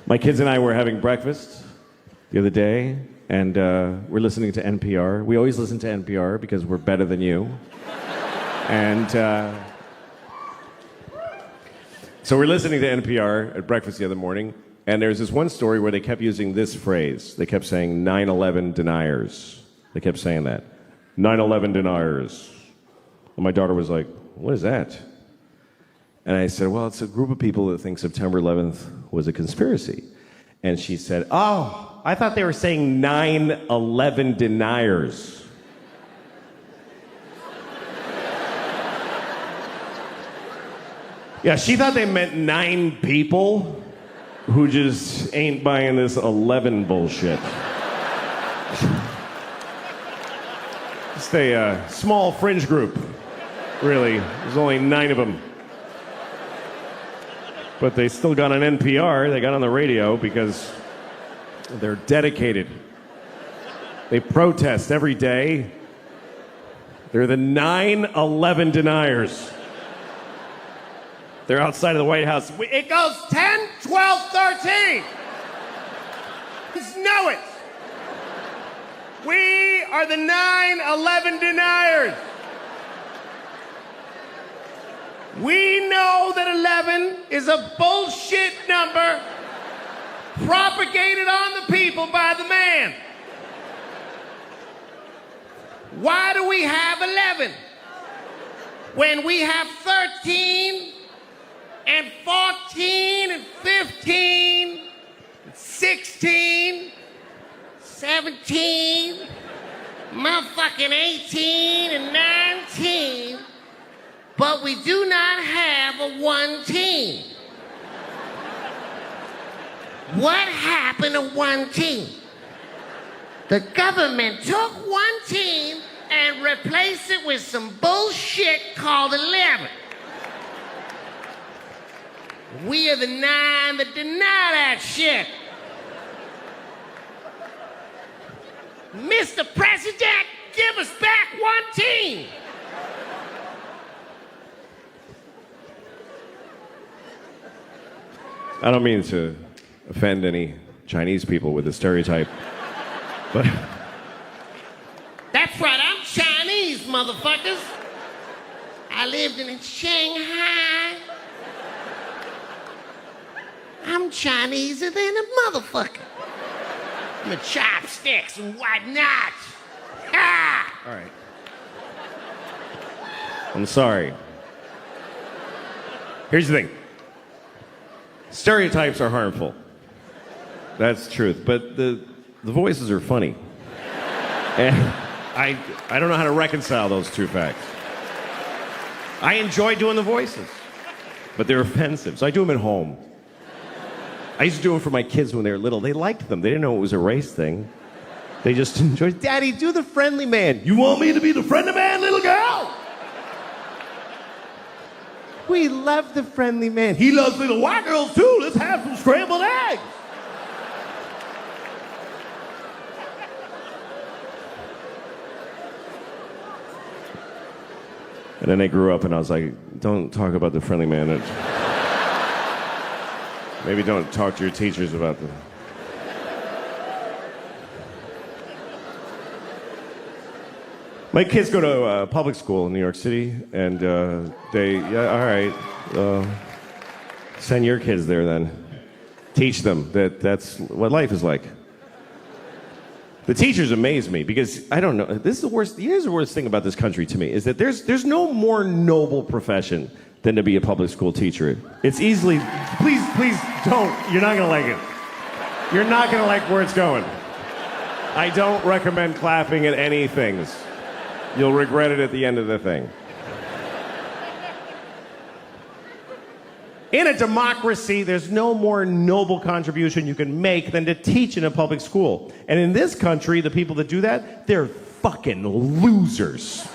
My kids and I were having breakfast the other day, and we're listening to NPR. We always listen to NPR because we're better than you. And so we're listening to NPR at breakfast the other morning, and there's this one story where they kept using this phrase. They kept saying 9/11 deniers. They kept saying that. 9/11 deniers. And my daughter was like, what is that? And I said, well, it's a group of people that think September 11th was a conspiracy. And she said, oh, I thought they were saying 9/11 deniers. Yeah, she thought they meant 9 people who just ain't buying this 11 bullshit. Just a small fringe group, really. There's only 9 of them. But they still got on NPR, they got on the radio because they're dedicated. They protest every day. They're the 9/11 deniers. They're outside of the White House. It goes 10, 12, 13. Just know it. We are the 9/11 deniers. We know that 11 is a bullshit number propagated on the people by the man. Why do we have 11 when we have 13 and 14 and 15 and 16, 17, motherfucking 18 and 19, but we do not have a 1 team? What happened to 1 team? The government took 1 team and replaced it with some bullshit called 11. We are the 9 that deny that shit. Mr. President, give us back 1 team. I don't mean to offend any Chinese people with the stereotype, but... That's right, I'm Chinese, motherfuckers. I lived in Shanghai. I'm Chineser than a motherfucker. I'm a chopsticks and whatnot. Ha! All right. I'm sorry. Here's the thing. Stereotypes are harmful. That's the truth. But the voices are funny. And I don't know how to reconcile those two facts. I enjoy doing the voices, but they're offensive, so I do them at home. I used to do them for my kids when they were little. They liked them. They didn't know it was a race thing. They just enjoyed, Daddy, do the friendly man. You want me to be the friendly man, little girl? We love the friendly man. He loves little white girls too. Let's have some scrambled eggs. And then I grew up and I was like, don't talk about the friendly man. Maybe don't talk to your teachers about them. My kids go to public school in New York City, and send your kids there then. Teach them that's what life is like. The teachers amaze me because I don't know. This is the worst. Here's the worst thing about this country to me is that there's no more noble profession than to be a public school teacher. It's easily. Please don't. You're not gonna like it. You're not gonna like where it's going. I don't recommend clapping at any things. You'll regret it at the end of the thing. In a democracy, there's no more noble contribution you can make than to teach in a public school. And in this country, the people that do that, they're fucking losers.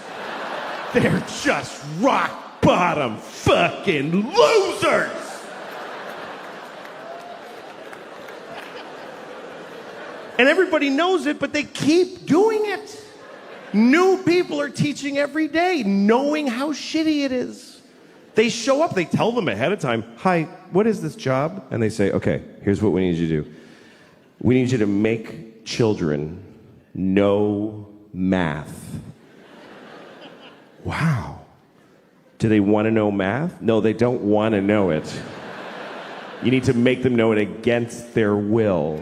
They're just rock bottom fucking losers. And everybody knows it, but they keep doing it. New people are teaching every day, knowing how shitty it is. They show up, they tell them ahead of time, hi, what is this job? And they say, okay, here's what we need you to do. We need you to make children know math. Wow. Do they want to know math? No, they don't want to know it. You need to make them know it against their will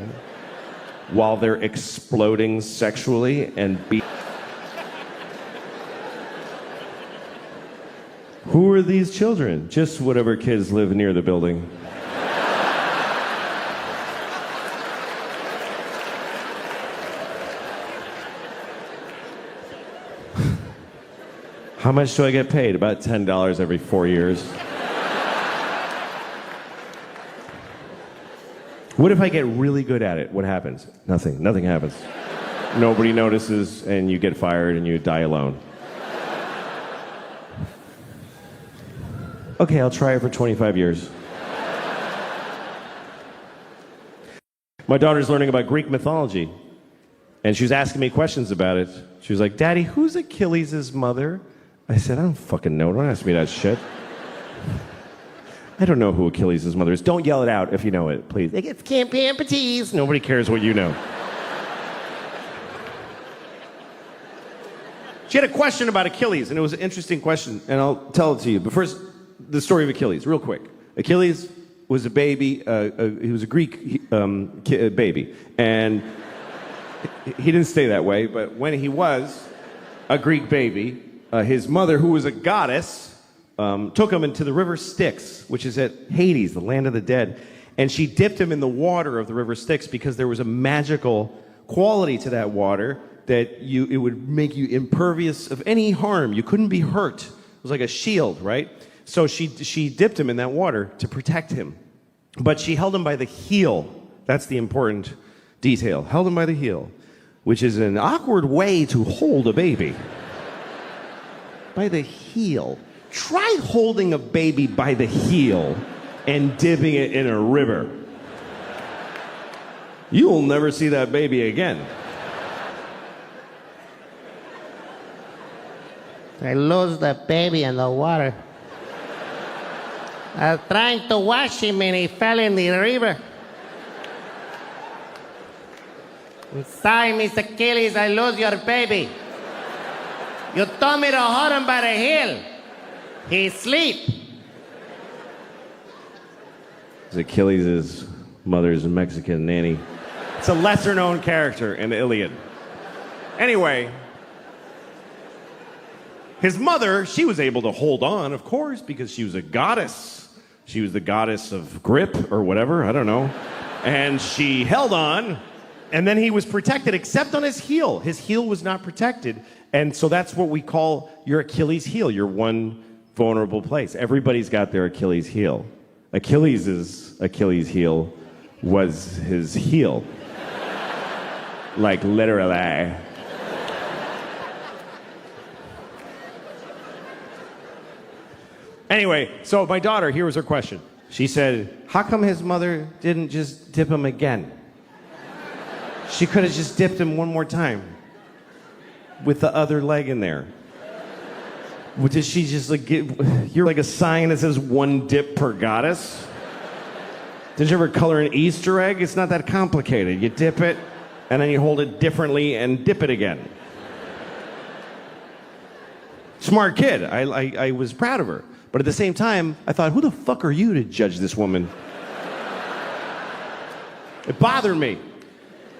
while they're exploding sexually and Who are these children? Just whatever kids live near the building. How much do I get paid? About $10 every 4 years. What if I get really good at it? What happens? Nothing. Nothing happens. Nobody notices, and you get fired, and you die alone. Okay, I'll try it for 25 years. My daughter's learning about Greek mythology, and she was asking me questions about it. She was like, Daddy, who's Achilles' mother? I said, I don't fucking know. Don't ask me that shit. I don't know who Achilles' mother is. Don't yell it out if you know it, please. It's Camp Amputees. Nobody cares what you know. She had a question about Achilles, and it was an interesting question, and I'll tell it to you. But first, the story of Achilles, real quick. Achilles was a baby. He was a Greek baby. And he didn't stay that way, but when he was a Greek baby, his mother, who was a goddess, took him into the river Styx, which is at Hades, the land of the dead. And she dipped him in the water of the river Styx because there was a magical quality to that water that it would make you impervious of any harm. You couldn't be hurt. It was like a shield, right? So she dipped him in that water to protect him. But she held him by the heel. That's the important detail. Held him by the heel, which is an awkward way to hold a baby. By the heel. Try holding a baby by the heel and dipping it in a river. You will never see that baby again. I lost the baby in the water. I was trying to wash him and he fell in the river. I'm sorry, Miss Achilles, I lost your baby. You told me to hold him by the heel. He's asleep. Achilles' mother's Mexican nanny. It's a lesser-known character in the Iliad. Anyway, his mother, she was able to hold on, of course, because she was a goddess. She was the goddess of grip or whatever, I don't know. And she held on, and then he was protected, except on his heel. His heel was not protected, and so that's what we call your Achilles heel, your one vulnerable place. Everybody's got their Achilles heel. Achilles' Achilles heel was his heel. Like literally. Anyway, so my daughter, here was her question. She said, how come his mother didn't just dip him again? She could have just dipped him one more time with the other leg in there. Did she just like you're like a sign that says one dip per goddess? Did you ever color an Easter egg? It's not that complicated. You dip it, and then you hold it differently and dip it again. Smart kid. I was proud of her. But at the same time, I thought, who the fuck are you to judge this woman? It bothered me.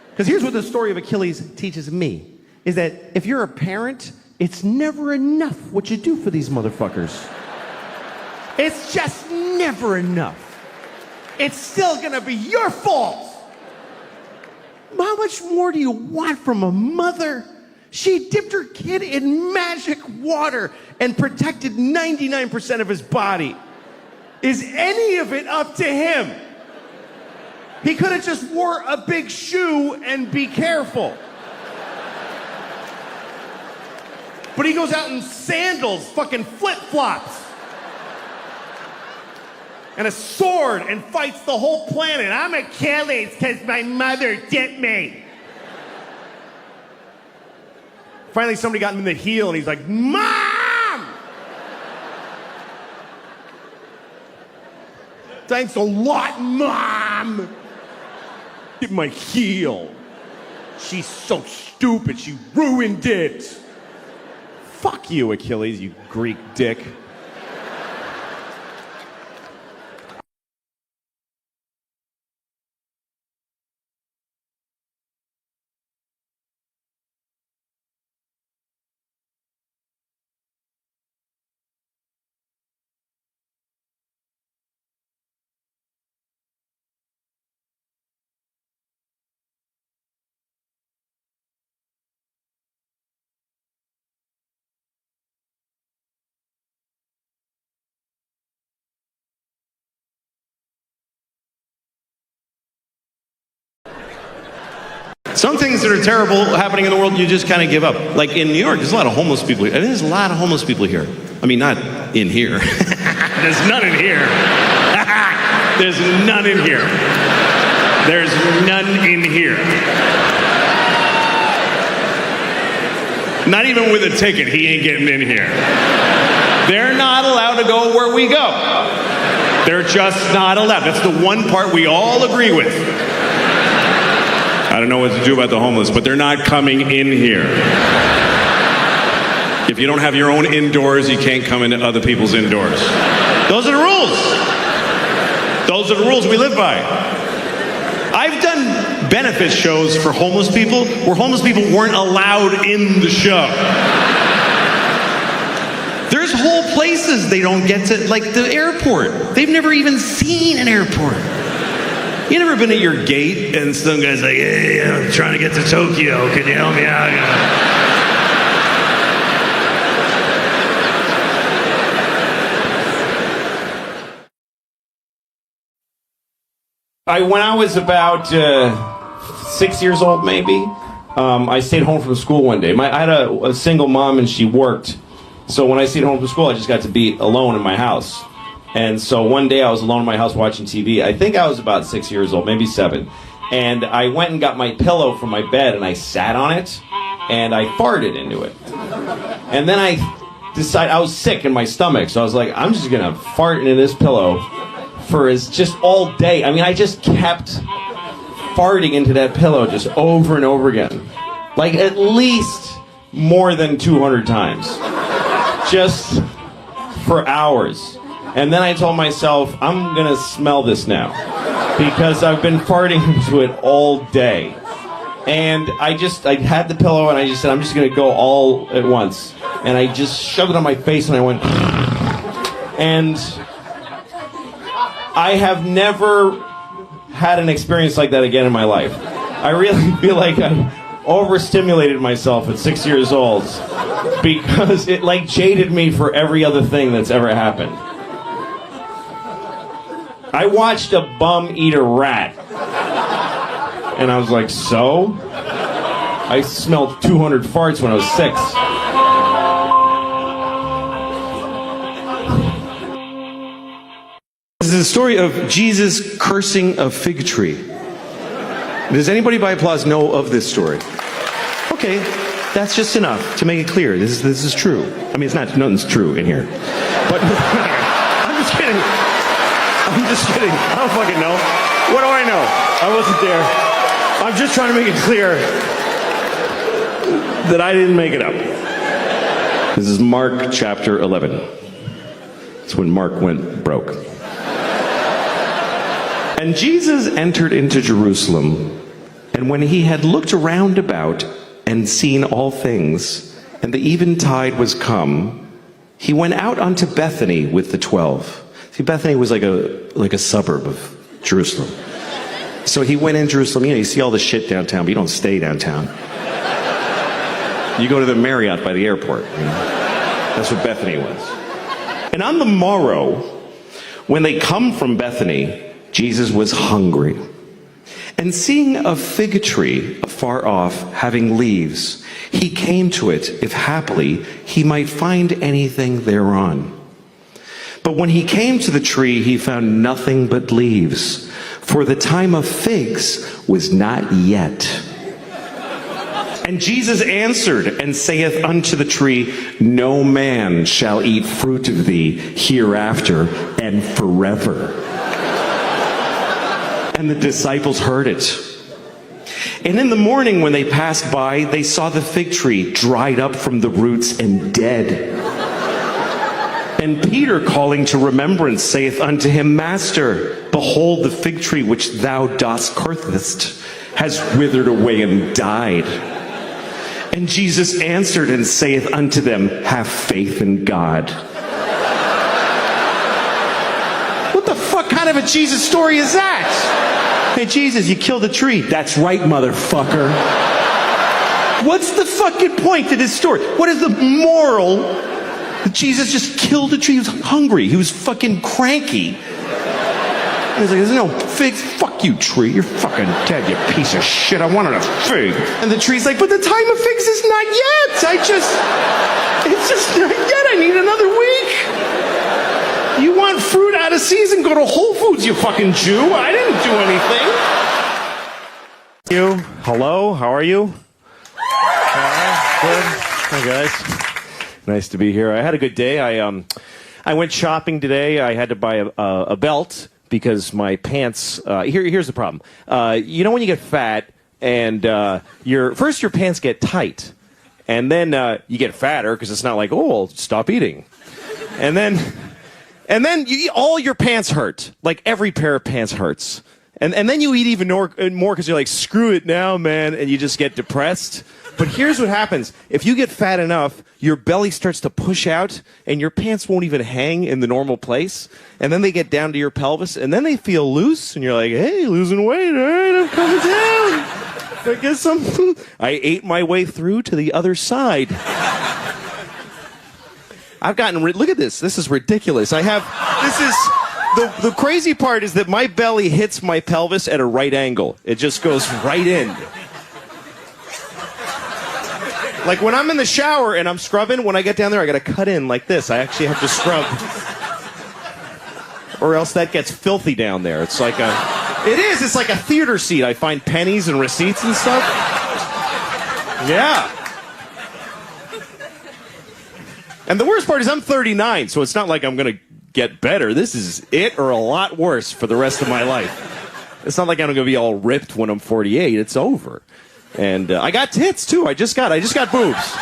Because here's what the story of Achilles teaches me, is that if you're a parent, it's never enough what you do for these motherfuckers. It's just never enough. It's still gonna be your fault. How much more do you want from a mother? She dipped her kid in magic water and protected 99% of his body. Is any of it up to him? He could have just wore a big shoe and be careful. But he goes out in sandals, fucking flip-flops, and a sword and fights the whole planet. I'm Achilles because my mother dipped me. Finally, somebody got him in the heel, and he's like, Mom! Thanks a lot, Mom. Get my heel. She's so stupid, she ruined it. Fuck you, Achilles, you Greek dick. Some things that are terrible happening in the world, you just kind of give up. Like in New York, there's a lot of homeless people here. I mean, there's a lot of homeless people here. I mean, not in here. There's none in here. There's none in here. There's none in here. Not even with a ticket, he ain't getting in here. They're not allowed to go where we go. They're just not allowed. That's the one part we all agree with. I don't know what to do about the homeless, but they're not coming in here. If you don't have your own indoors, you can't come into other people's indoors. Those are the rules. Those are the rules we live by. I've done benefit shows for homeless people where homeless people weren't allowed in the show. There's whole places they don't get to, like the airport. They've never even seen an airport. You never been at your gate and some guy's like, hey, I'm trying to get to Tokyo. Can you help me out? When I was about 6 years old, maybe, I stayed home from school one day. I had a single mom and she worked. So when I stayed home from school, I just got to be alone in my house. And so one day I was alone in my house watching TV. I think I was about 6 years old, maybe 7. And I went and got my pillow from my bed and I sat on it and I farted into it. And then I decided, I was sick in my stomach, so I was like, I'm just gonna fart into this pillow for just all day. I mean, I just kept farting into that pillow just over and over again. Like at least more than 200 times. Just for hours. And then I told myself, I'm gonna smell this now. Because I've been farting into it all day. And I had the pillow and I just said, I'm just gonna go all at once. And I just shoved it on my face and I went, and I have never had an experience like that again in my life. I really feel like I overstimulated myself at 6 years old because it like jaded me for every other thing that's ever happened. I watched a bum eat a rat. And I was like, so? I smelled 200 farts when I was 6. This is the story of Jesus cursing a fig tree. Does anybody by applause know of this story? Okay, that's just enough to make it clear. This is true. I mean, nothing's true in here. But I'm just kidding. I'm just kidding. I don't fucking know. What do I know? I wasn't there. I'm just trying to make it clear that I didn't make it up. This is Mark chapter 11. It's when Mark went broke. And Jesus entered into Jerusalem, and when he had looked around about and seen all things, and the eventide was come, he went out unto Bethany with the 12. See, Bethany was like a suburb of Jerusalem. So he went in Jerusalem. You know, you see all the shit downtown, but you don't stay downtown. You go to the Marriott by the airport. You know? That's what Bethany was. And on the morrow, when they come from Bethany, Jesus was hungry. And seeing a fig tree afar off, having leaves, he came to it, if haply he might find anything thereon. But when he came to the tree, he found nothing but leaves, for the time of figs was not yet. And Jesus answered and saith unto the tree, no man shall eat fruit of thee hereafter and forever. And the disciples heard it. And in the morning when they passed by, they saw the fig tree dried up from the roots and dead. And Peter, calling to remembrance, saith unto him, Master, behold, the fig tree which thou dost cursest has withered away and died. And Jesus answered and saith unto them, Have faith in God. What the fuck kind of a Jesus story is that? Hey, Jesus, you killed a tree. That's right, motherfucker. What's the fucking point to this story? What is the moral that Jesus just killed a tree? He was hungry. He was fucking cranky. He's like, there's no figs. Fuck you, tree. You're fucking dead, you piece of shit. I wanted a fig. And the tree's like, but the time of figs is not yet. It's just not yet. I need another week. You want fruit out of season? Go to Whole Foods, you fucking Jew. I didn't do anything. You? Hello? How are you? Good. Hi, guys. Nice to be here. I had a good day. I went shopping today. I had to buy a belt because my pants. Here's the problem. You know when you get fat and your pants get tight, and then you get fatter because it's not like, oh, well, stop eating, and then all your pants hurt. Like every pair of pants hurts. And then you eat even more because you're like, screw it now, man, and you just get depressed. But here's what happens. If you get fat enough, your belly starts to push out, and your pants won't even hang in the normal place. And then they get down to your pelvis, and then they feel loose, and you're like, hey, losing weight, all right, I'm coming down. I guess I ate my way through to the other side. I've gotten look at this. This is ridiculous. The crazy part is that my belly hits my pelvis at a right angle. It just goes right in. Like when I'm in the shower and I'm scrubbing, when I get down there, I got to cut in like this. I actually have to scrub. Or else that gets filthy down there. It's like it's like a theater seat. I find pennies and receipts and stuff. Yeah. And the worst part is I'm 39, so it's not like I'm going to get better. This is it or a lot worse for the rest of my life. It's not like I'm going to be all ripped when I'm 48. It's over. And I got tits, too. I just got boobs.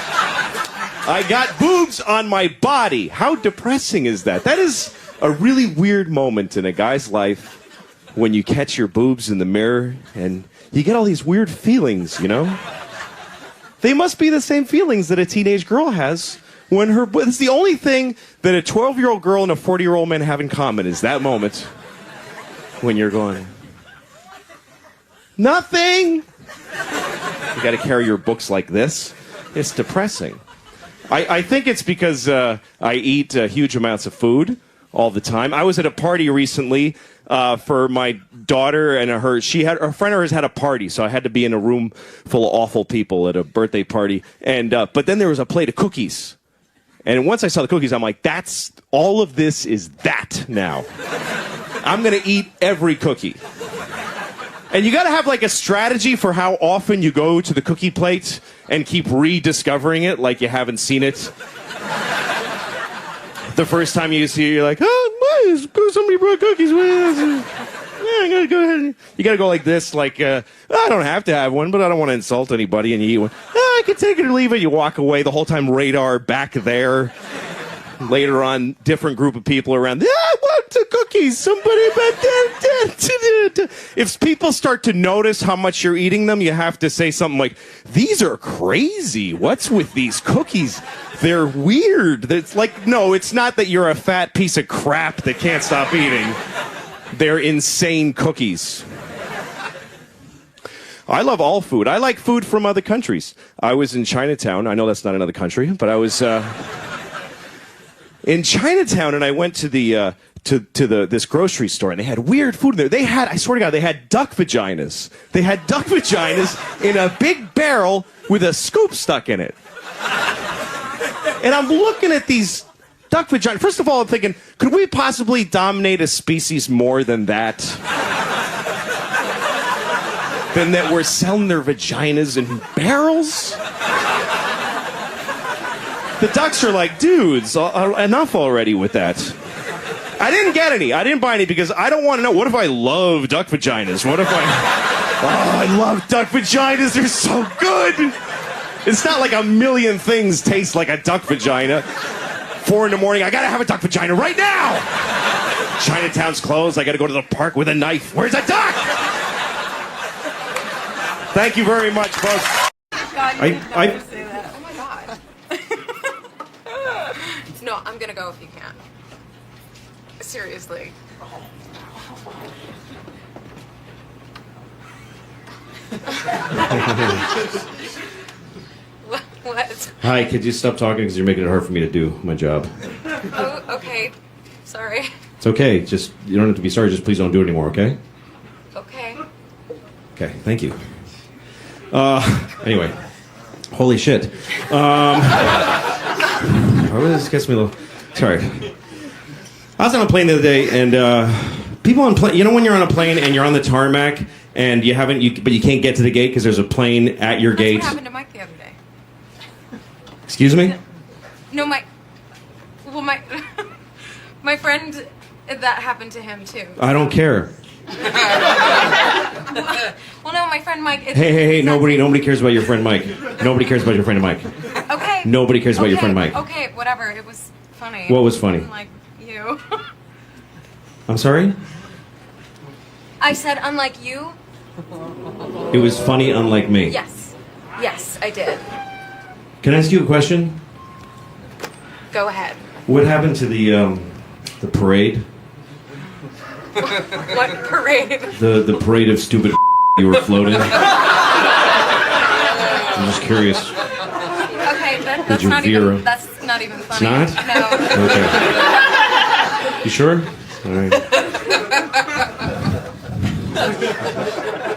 I got boobs on my body. How depressing is that? That is a really weird moment in a guy's life when you catch your boobs in the mirror and you get all these weird feelings, you know? They must be the same feelings that a teenage girl has when it's the only thing that a 12-year-old girl and a 40-year-old man have in common is that moment when you're going, nothing. You got to carry your books like this. It's depressing. I think it's because I eat huge amounts of food all the time. I was at a party recently for my daughter and a friend of hers had a party, so I had to be in a room full of awful people at a birthday party. And but then there was a plate of cookies. And once I saw the cookies, I'm like, all of this is that now. I'm going to eat every cookie. And you got to have like a strategy for how often you go to the cookie plate and keep rediscovering it like you haven't seen it. The first time you see it, you're like, oh, somebody brought cookies. Yeah, I got to go ahead. You got to go like this, like, I don't have to have one, but I don't want to insult anybody, and you eat one. I can take it or leave it. You walk away. The whole time, radar back there. Later on, different group of people around. I want the cookies. Somebody. If people start to notice how much you're eating them, you have to say something like, these are crazy. What's with these cookies? They're weird. It's like, no, it's not that you're a fat piece of crap that can't stop eating. They're insane cookies. I love all food. I like food from other countries. I was in Chinatown. I know that's not another country, but I was in Chinatown, and I went to this grocery store, and they had weird food in there. I swear to God, they had duck vaginas. They had duck vaginas in a big barrel with a scoop stuck in it. And I'm looking at these duck vaginas. First of all, I'm thinking, could we possibly dominate a species more than that? Than that we're selling their vaginas in barrels? The ducks are like, dudes, enough already with that. I didn't get any. I didn't buy any because I don't want to know. What if I love duck vaginas? What if I love duck vaginas. They're so good. It's not like a million things taste like a duck vagina. 4 a.m, I gotta have a duck vagina right now. Chinatown's closed. I gotta go to the park with a knife. Where's a duck? Thank you very much, folks. God, you did not say that. Oh my God. No, I'm gonna go if you can. Seriously. What? Hi, could you stop talking because you're making it hard for me to do my job. Oh, okay. Sorry. It's okay. Just, you don't have to be sorry. Just please don't do it anymore, okay? Okay. Okay, thank you. Anyway. Holy shit. This gets me a little... Sorry. I was on a plane the other day, and people on plane... You know when you're on a plane and you're on the tarmac, and but you can't get to the gate because there's a plane at your gate? That's what happened to Mike the other day. Excuse me? No, my my friend, that happened to him too. I don't care. Well, no, my friend Mike. Hey, nobody cares about your friend Mike. Nobody cares about your friend Mike. Okay. Nobody cares about your friend Mike. Okay, whatever. It was funny. What was funny? Unlike you. I'm sorry? I said unlike you. It was funny, unlike me. Yes. Yes, I did. Can I ask you a question? Go ahead. What happened to the parade? What parade? The parade of stupid you were floating? I'm just curious. Okay, that's you not veer? even. That's not even funny. It's not? No. Okay. You sure? All right.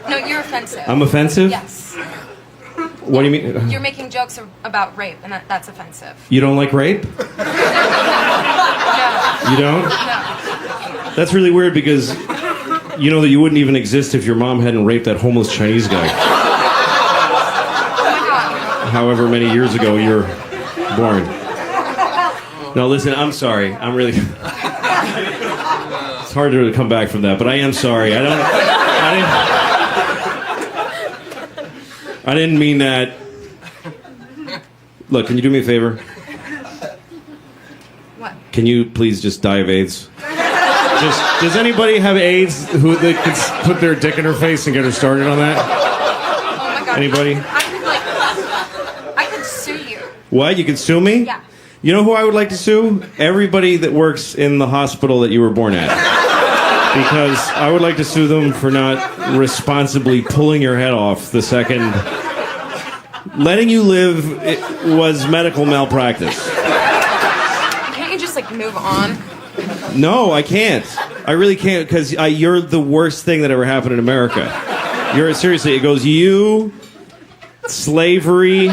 No, you're offensive. I'm offensive? Yes. What do you mean? You're making jokes about rape, and that's offensive. You don't like rape? No. You don't? No. That's really weird because you know that you wouldn't even exist if your mom hadn't raped that homeless Chinese guy. Oh my God. However many years ago you're born. No, listen, I'm sorry. I'm really... It's hard to come back from that, but I am sorry. I didn't mean that. Look, can you do me a favor? What? Can you please just die of AIDS? Does anybody have AIDS who they could put their dick in her face and get her started on that? Oh my God. Anybody? I could sue you. What? You could sue me? Yeah. You know who I would like to sue? Everybody that works in the hospital that you were born at. Because I would like to sue them for not responsibly pulling your head off the second... Letting you live was medical malpractice. Can't you just move on? No, I can't. I really can't because you're the worst thing that ever happened in America. Seriously, it goes you, slavery,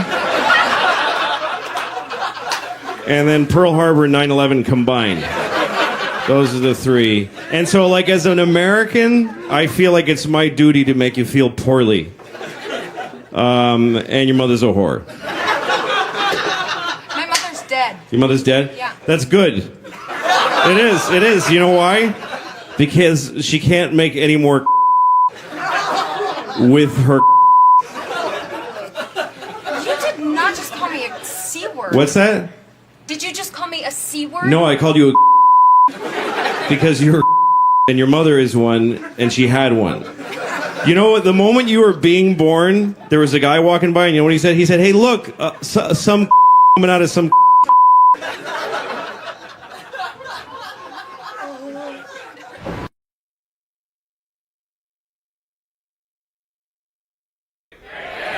and then Pearl Harbor and 9/11 combined. Those are the three. And so, as an American, I feel like it's my duty to make you feel poorly. And your mother's a whore. My mother's dead. Your mother's dead? Yeah. That's good. It is. You know why? Because she can't make any more with her. You did not just call me a C word. What's that? Did you just call me a C word? No, I called you a because you're and your mother is one and she had one. You know what? The moment you were being born, there was a guy walking by and you know what he said? He said, "Hey, look, some coming out of some."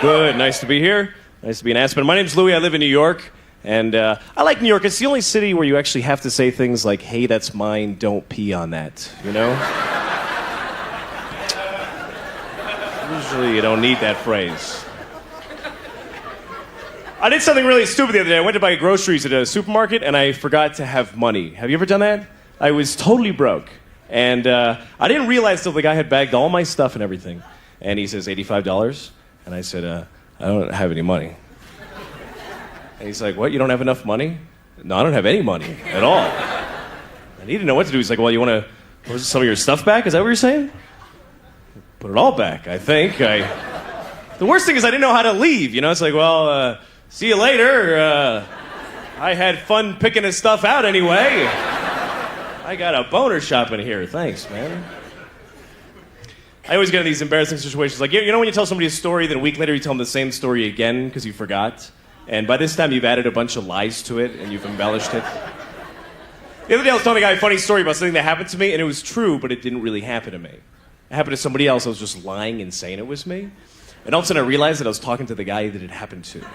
Good. Nice to be here. Nice to be in Aspen. My name's Louis. I live in New York. And I like New York. It's the only city where you actually have to say things like, "Hey, that's mine. Don't pee on that." You know? Usually you don't need that phrase. I did something really stupid the other day. I went to buy groceries at a supermarket, and I forgot to have money. Have you ever done that? I was totally broke. And I didn't realize till the guy had bagged all my stuff and everything. And he says, $85. And I said, I don't have any money. And he's like, "What? You don't have enough money?" "No, I don't have any money at all." And he didn't know what to do. He's like, well, you want some of your stuff back? Is that what you're saying? Put it all back, I think. The worst thing is I didn't know how to leave. You know, it's like, well, see you later. I had fun picking his stuff out anyway. I got a boner shop in here. Thanks, man. I always get in these embarrassing situations. Like, you know when you tell somebody a story, then a week later you tell them the same story again because you forgot? And by this time you've added a bunch of lies to it and you've embellished it. The other day I was telling a guy a funny story about something that happened to me, and it was true, but it didn't really happen to me. It happened to somebody else. I was just lying and saying it was me. And all of a sudden I realized that I was talking to the guy that it happened to.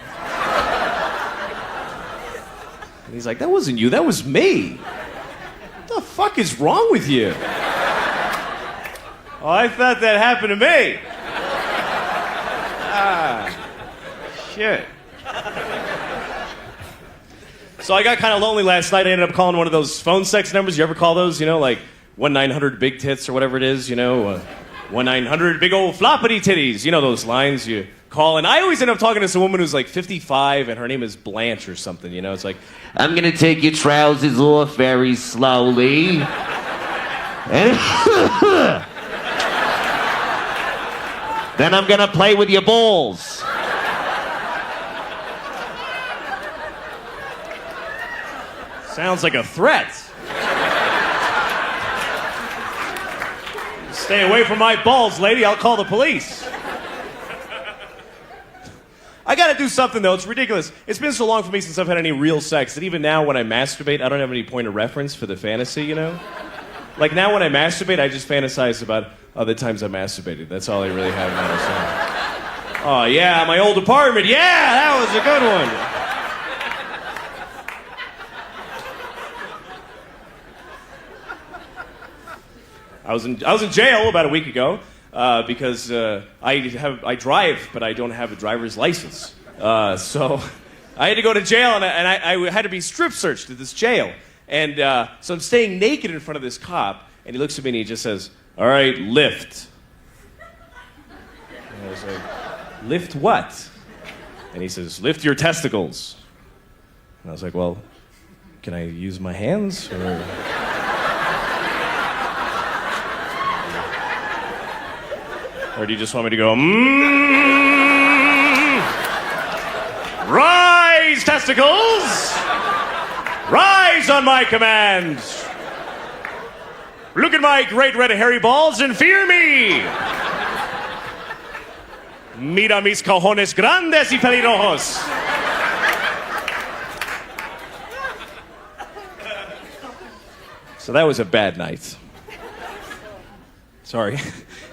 And he's like, that wasn't you, that was me. What the fuck is wrong with you? Oh, I thought that happened to me. Shit. So I got kind of lonely last night. I ended up calling one of those phone sex numbers. You ever call those? You know, like 1-900-BIG-TITS or whatever it is, you know? 1-900-BIG-OLD-FLOPPITY-TITTIES. You know those lines you call. And I always end up talking to some woman who's like 55 and her name is Blanche or something, you know? It's like, I'm gonna take your trousers off very slowly. And then I'm gonna play with your balls. sounds like a threat. Stay away from my balls, lady. I'll call the police. I gotta do something, though. It's ridiculous. It's been so long for me since I've had any real sex that even now when I masturbate, I don't have any point of reference for the fantasy, you know? Like now when I masturbate, I just fantasize about other times I masturbated. That's all I really have in mind. Oh, yeah, my old apartment. Yeah, that was a good one. I was in jail about a week ago because I drive, but I don't have a driver's license. So I had to go to jail, and I had to be strip searched at this jail. And so I'm staying naked in front of this cop, and he looks at me and he just says, "All right, lift." And I was like, "Lift what?" And he says, "Lift your testicles." And I was like, "Well, can I use my hands?" Or do you just want me to go, Rise, testicles! Rise on my command! Look at my great red hairy balls and fear me! Mira mis cojones grandes y peligrosos! So that was a bad night. Sorry.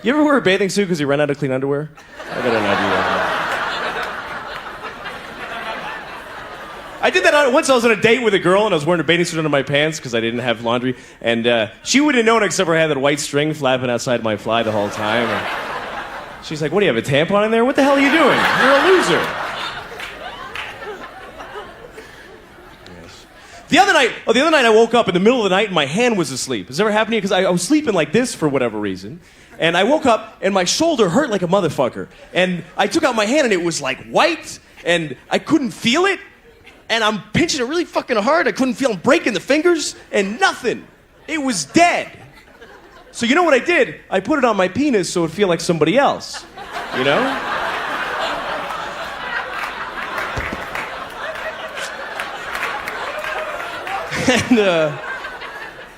You ever wear a bathing suit because you ran out of clean underwear? I got an idea. I did that once. I was on a date with a girl and I was wearing a bathing suit under my pants because I didn't have laundry. And she wouldn't have known except for I had that white string flapping outside my fly the whole time. And she's like, "What do you have, a tampon in there? What the hell are you doing? You're a loser." Yes. The other night I woke up in the middle of the night and my hand was asleep. Has this ever happened to you? Because I was sleeping like this for whatever reason. And I woke up and my shoulder hurt like a motherfucker. And I took out my hand and it was like white and I couldn't feel it. And I'm pinching it really fucking hard. I couldn't feel it. I'm breaking the fingers and nothing. It was dead. So you know what I did? I put it on my penis so it would feel like somebody else. You know?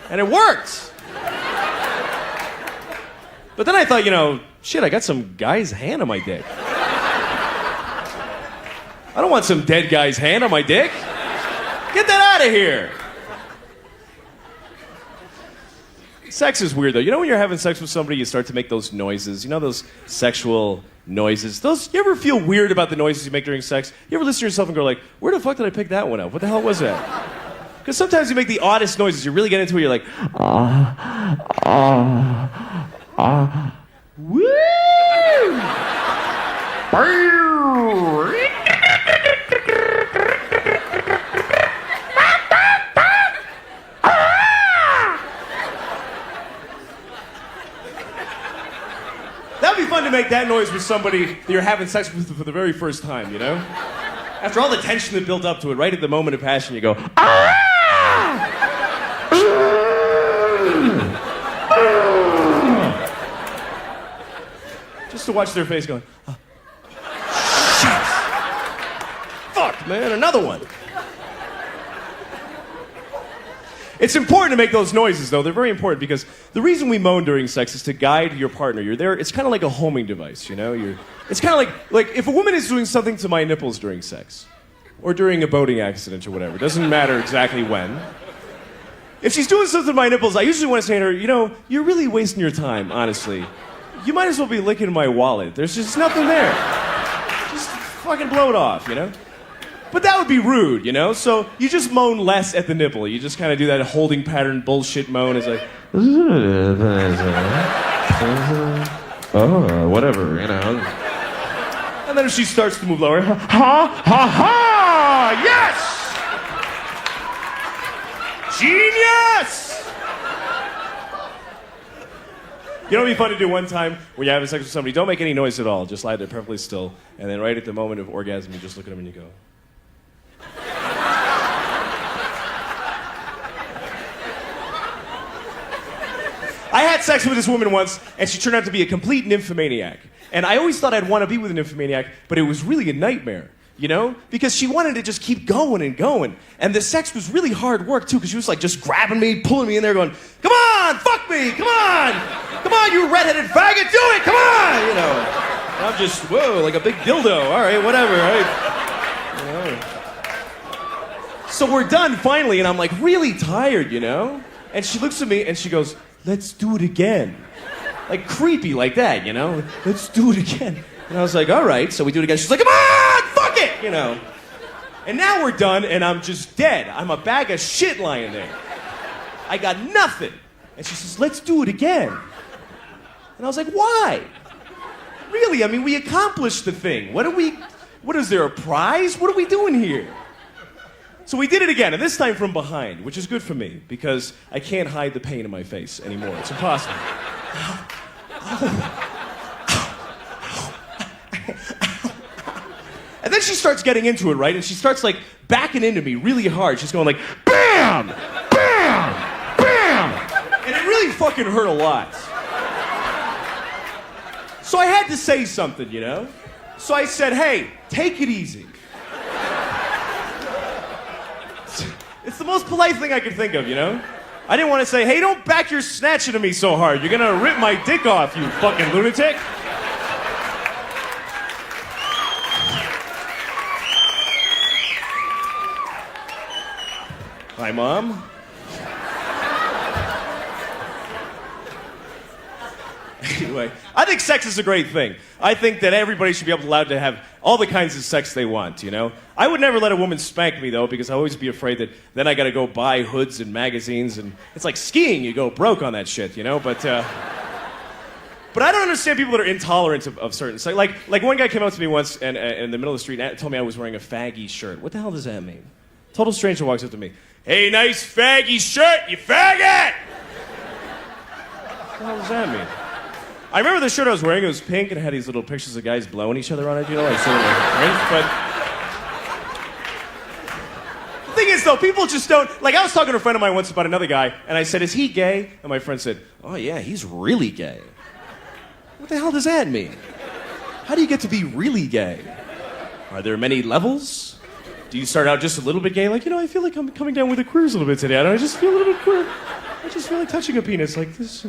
And it worked. But then I thought, shit, I got some guy's hand on my dick. I don't want some dead guy's hand on my dick. Get that out of here. Sex is weird, though. You know when you're having sex with somebody, you start to make those noises. You know those sexual noises? You ever feel weird about the noises you make during sex? You ever listen to yourself and go like, where the fuck did I pick that one up? What the hell was that? Because sometimes you make the oddest noises. You really get into it, you're like, woo! That'd be fun to make that noise with somebody that you're having sex with for the very first time, you know? After all the tension that built up to it, right at the moment of passion, you go, ah! Just to watch their face going, oh, shit. Fuck, man, another one. It's important to make those noises, though. They're very important because the reason we moan during sex is to guide your partner. You're there. It's kind of like a homing device, you know? It's kind of like if a woman is doing something to my nipples during sex or during a boating accident or whatever, doesn't matter exactly when. If she's doing something to my nipples, I usually want to say to her, you know, you're really wasting your time, honestly. You might as well be licking my wallet. There's just nothing there. Just fucking blow it off, you know? But that would be rude, you know? So you just moan less at the nipple. You just kind of do that holding pattern bullshit moan. It's like, oh, whatever, you know. and then if she starts to move lower, ha ha ha! Yes! Genius! You know what would be fun to do one time when you're having sex with somebody? Don't make any noise at all. Just lie there perfectly still. And then right at the moment of orgasm, you just look at them and you go. I had sex with this woman once, and she turned out to be a complete nymphomaniac. And I always thought I'd want to be with a nymphomaniac, but it was really a nightmare, you know? Because she wanted to just keep going and going. And the sex was really hard work, too, because she was like just grabbing me, pulling me in there, going, come on, fuck me, come on! Come on, you redheaded faggot, do it, come on! You know, and I'm just, whoa, like a big dildo. All right, whatever, right? You know. So we're done, finally, and I'm like really tired, you know? And she looks at me, and she goes, let's do it again. Like creepy like that, you know? Let's do it again. And I was like, all right. So we do it again. She's like, come on, fuck it, you know? And now we're done, and I'm just dead. I'm a bag of shit lying there. I got nothing. And she says, let's do it again. And I was like, why? Really, I mean, we accomplished the thing. What is there, a prize? What are we doing here? So we did it again, and this time from behind, which is good for me, because I can't hide the pain in my face anymore. It's impossible. And then she starts getting into it, right? And she starts, like, backing into me really hard. She's going like, BAM! BAM! BAM! And it really fucking hurt a lot. So I had to say something, you know? So I said, hey, take it easy. It's the most polite thing I could think of, you know? I didn't want to say, hey, don't back your snatch into me so hard. You're gonna rip my dick off, you fucking lunatic. Hi, Mom. Anyway, I think sex is a great thing. I think that everybody should be allowed to have all the kinds of sex they want, you know? I would never let a woman spank me, though, because I always be afraid that then I gotta go buy hoods and magazines, and it's like skiing, you go broke on that shit, you know? But I don't understand people that are intolerant of certain sex. Like one guy came up to me once and in the middle of the street and told me I was wearing a faggy shirt. What the hell does that mean? Total stranger walks up to me. Hey, nice faggy shirt, you faggot! What the hell does that mean? I remember the shirt I was wearing, it was pink, and it had these little pictures of guys blowing each other on it, you know, like sort of like, but the thing is, though, people just don't, like, I was talking to a friend of mine once about another guy, and I said, is he gay? And my friend said, oh, yeah, he's really gay. What the hell does that mean? How do you get to be really gay? Are there many levels? Do you start out just a little bit gay, like, you know, I feel like I'm coming down with the queers a little bit today, I just feel a little bit queer. I just feel like touching a penis like this.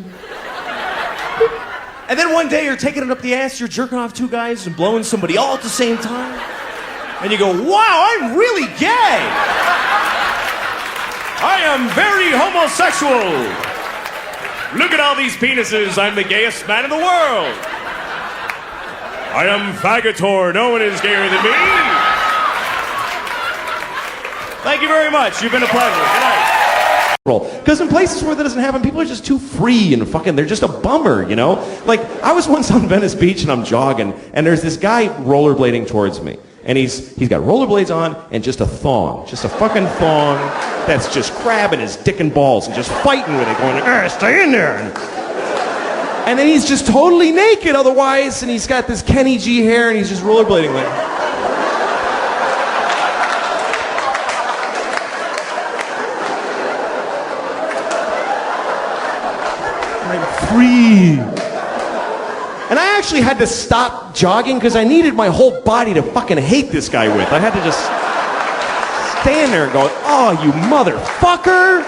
And then one day you're taking it up the ass, you're jerking off two guys and blowing somebody all at the same time. And you go, wow, I'm really gay. I am very homosexual. Look at all these penises, I'm the gayest man in the world. I am faggotor, no one is gayer than me. Thank you very much, you've been a pleasure. Good night. Because in places where that doesn't happen, people are just too free and fucking, they're just a bummer, you know? Like, I was once on Venice Beach and I'm jogging, and there's this guy rollerblading towards me. And he's got rollerblades on and just a thong. Just a fucking thong that's just grabbing his dick and balls and just fighting with it, going, stay in there. And then he's just totally naked otherwise, and he's got this Kenny G hair, and he's just rollerblading like... free. And I actually had to stop jogging because I needed my whole body to fucking hate this guy with. I had to just stand there going, oh, you motherfucker!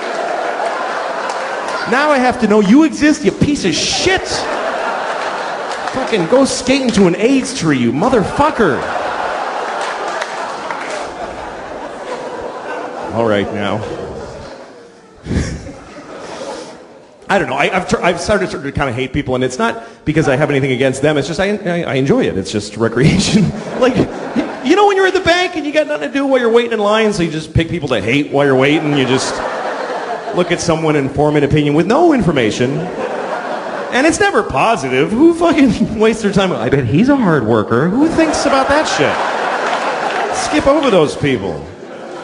Now I have to know you exist, you piece of shit! Fucking go skating to an AIDS tree, you motherfucker! All right, now. I don't know. I've started to kind of hate people, and it's not because I have anything against them. It's just I enjoy it. It's just recreation. Like, you know when you're at the bank and you got nothing to do while you're waiting in line, so you just pick people to hate while you're waiting. You just look at someone and form an opinion with no information. And it's never positive. Who fucking wastes their time? I bet he's a hard worker. Who thinks about that shit? Skip over those people.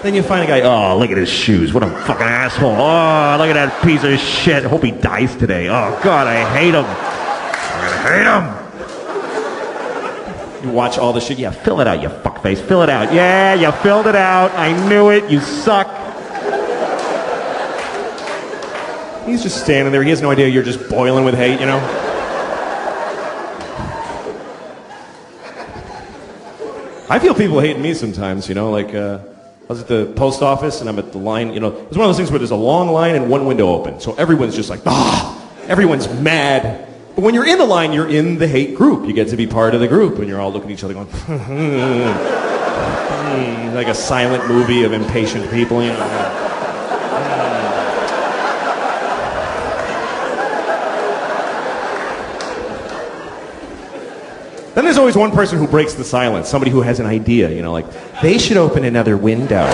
Then you find a guy, oh, look at his shoes. What a fucking asshole. Oh, look at that piece of shit. Hope he dies today. Oh, God, I hate him. I hate him. You watch all the shit. Yeah, fill it out, you fuckface. Fill it out. Yeah, you filled it out. I knew it. You suck. He's just standing there. He has no idea you're just boiling with hate, you know? I feel people hating me sometimes, you know, like, I was at the post office and I'm at the line, you know, it's one of those things where there's a long line and one window open. So everyone's just like, everyone's mad. But when you're in the line, you're in the hate group. You get to be part of the group and you're all looking at each other going, like a silent movie of impatient people, you know. Then there's always one person who breaks the silence, somebody who has an idea, you know, like, they should open another window.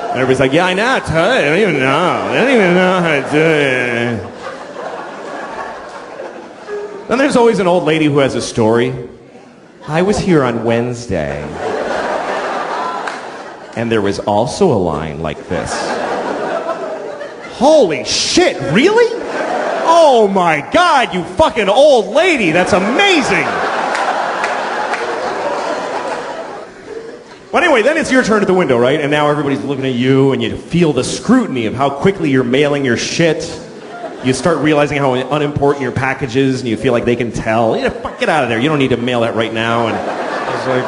And everybody's like, yeah, I know, I don't even know. I don't even know how to do it. Then there's always an old lady who has a story. I was here on Wednesday, and there was also a line like this. Holy shit, really? Oh my God, you fucking old lady, that's amazing! Well, anyway, then it's your turn at the window, right? And now everybody's looking at you, and you feel the scrutiny of how quickly you're mailing your shit. You start realizing how unimportant your package is, and you feel like they can tell. You know, fuck, get out of there, you don't need to mail that right now. And it's like,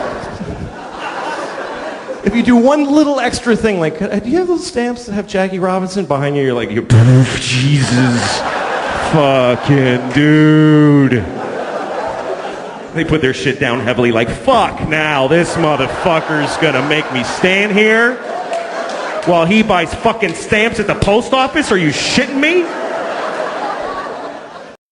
if you do one little extra thing, like, do you have those stamps that have Jackie Robinson behind you? You're like, Jesus. Fucking dude. They put their shit down heavily like, fuck now, this motherfucker's gonna make me stand here while he buys fucking stamps at the post office? Are you shitting me?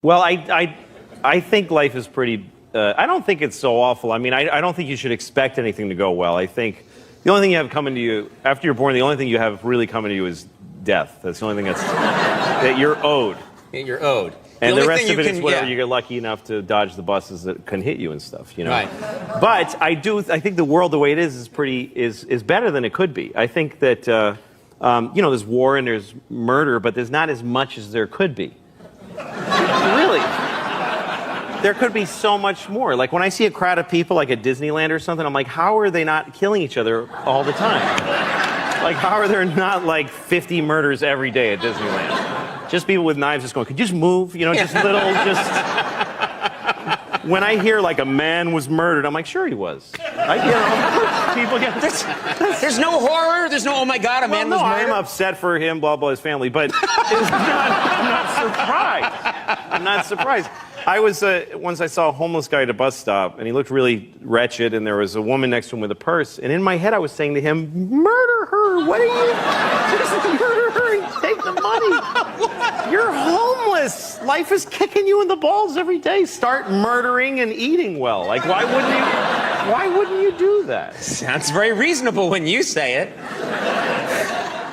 Well, I think life is pretty, I don't think it's so awful. I mean, I don't think you should expect anything to go well. I think the only thing you have coming to you, after you're born, the only thing you have really coming to you is death. That's the only thing that you're owed. You're owed. And the rest of it is whatever you get lucky enough to dodge the buses that can hit you and stuff, you know. Right. But I think the world the way it is better than it could be. I think that you know, there's war and there's murder, but there's not as much as there could be. Really. There could be so much more. Like when I see a crowd of people like at Disneyland or something, I'm like, how are they not killing each other all the time? Like, how are there not like 50 murders every day at Disneyland? Just people with knives just going, could you just move? You know, just little, just... When I hear like a man was murdered, I'm like, sure he was. People get... There's no horror, there's no, oh my God, a man was murdered. I'm upset for him, blah, blah, his family, but I'm not surprised. I'm not surprised. I was, once I saw a homeless guy at a bus stop, and he looked really wretched, and there was a woman next to him with a purse, and in my head I was saying to him, murder her, what are you, just murder her and take the money. You're homeless. Life is kicking you in the balls every day. Start murdering and eating well. Like, why wouldn't you do that? Sounds very reasonable when you say it.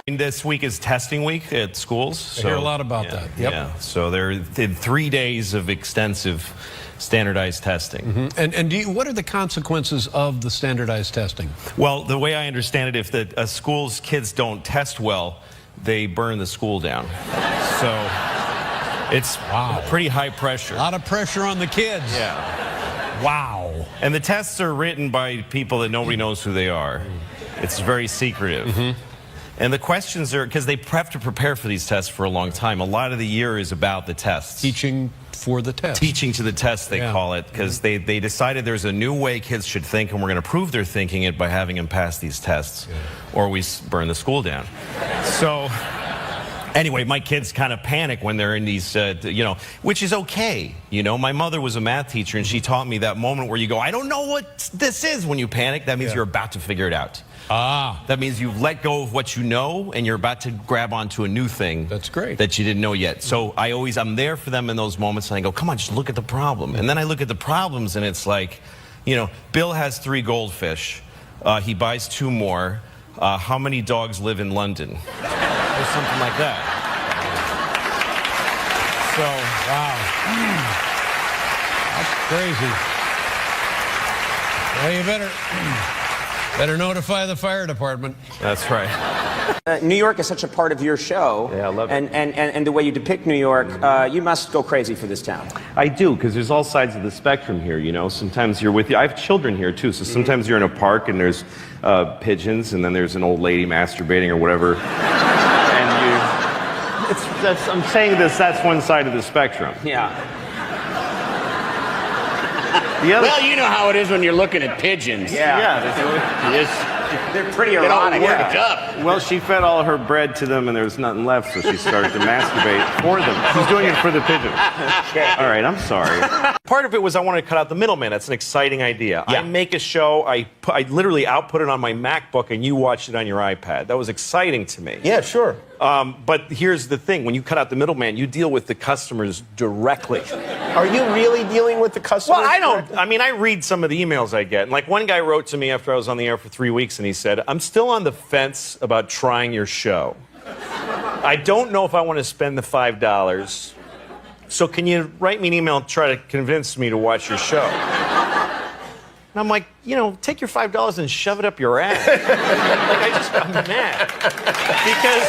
This week is testing week at schools. I hear a lot about that. Yep. Yeah. So there are 3 days of extensive standardized testing. Mm-hmm. And what are the consequences of the standardized testing? Well, the way I understand it, if a school's kids don't test well, they burn the school down. So it's pretty high pressure. A lot of pressure on the kids. Yeah. Wow. And the tests are written by people that nobody knows who they are. It's very secretive. And the questions are, because they have to prepare for these tests for a long time. A lot of the year is about the tests. Teaching for the test. Teaching to the test, they call it, because they decided there's a new way kids should think, and we're going to prove they're thinking it by having them pass these tests, or we burn the school down. So, anyway, my kids kind of panic when they're in these, which is okay. My mother was a math teacher, and she taught me that moment where you go, I don't know what this is when you panic. That means you're about to figure it out. That means you've let go of what you know, and you're about to grab onto a new thing. That's great. That you didn't know yet. So I'm there for them in those moments, and I go, come on, just look at the problem. And then I look at the problems, and it's like, Bill has 3 goldfish. He buys 2 more. How many dogs live in London? Or something like that. So, That's crazy. Well, you better notify the fire department. That's right. New York is such a part of your show. Yeah, I love it. And the way you depict New York, you must go crazy for this town. I do, because there's all sides of the spectrum here, Sometimes you're I have children here, too, so sometimes you're in a park and there's pigeons, and then there's an old lady masturbating or whatever. I'm saying that's one side of the spectrum. Yeah. Well, you know how it is when you're looking at pigeons. They're pretty Get all erotic. worked up. Well, she fed all her bread to them, and there was nothing left, so she started to masturbate for them. She's doing it for the pigeons. All right, I'm sorry. Part of it was I wanted to cut out the middleman. That's an exciting idea. I make a show, I literally output it on my MacBook, and you watched it on your iPad. That was exciting to me. Yeah, sure. But here's the thing. When you cut out the middleman, you deal with the customers directly. Are you really dealing with the customers? Well, I don't. I mean, I read some of the emails I get. And like one guy wrote to me after I was on the air for 3 weeks, and he said, I'm still on the fence about trying your show. I don't know if I want to spend the $5. So can you write me an email and try to convince me to watch your show? And I'm like, take your $5 and shove it up your ass. I'm mad. Because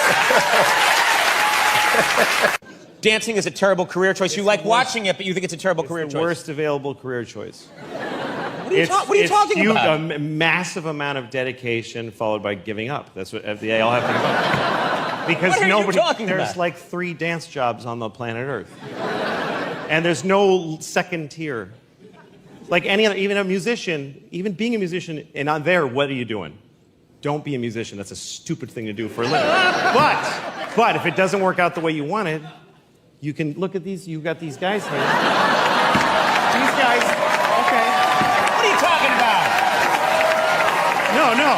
Dancing is a terrible career choice. You like watching it, but you think it's a terrible career choice. worst available career choice. What are you talking about? A massive amount of dedication followed by giving up. That's what they all have to give up. Because What are you talking there's about? like 3 dance jobs on the planet Earth. And there's no second tier. Like any other, even a musician, even being a musician, and on there, what are you doing? Don't be a musician. That's a stupid thing to do for a living. But if it doesn't work out the way you wanted, you can look at these. You've got these guys here. These guys. Okay. What are you talking about? No.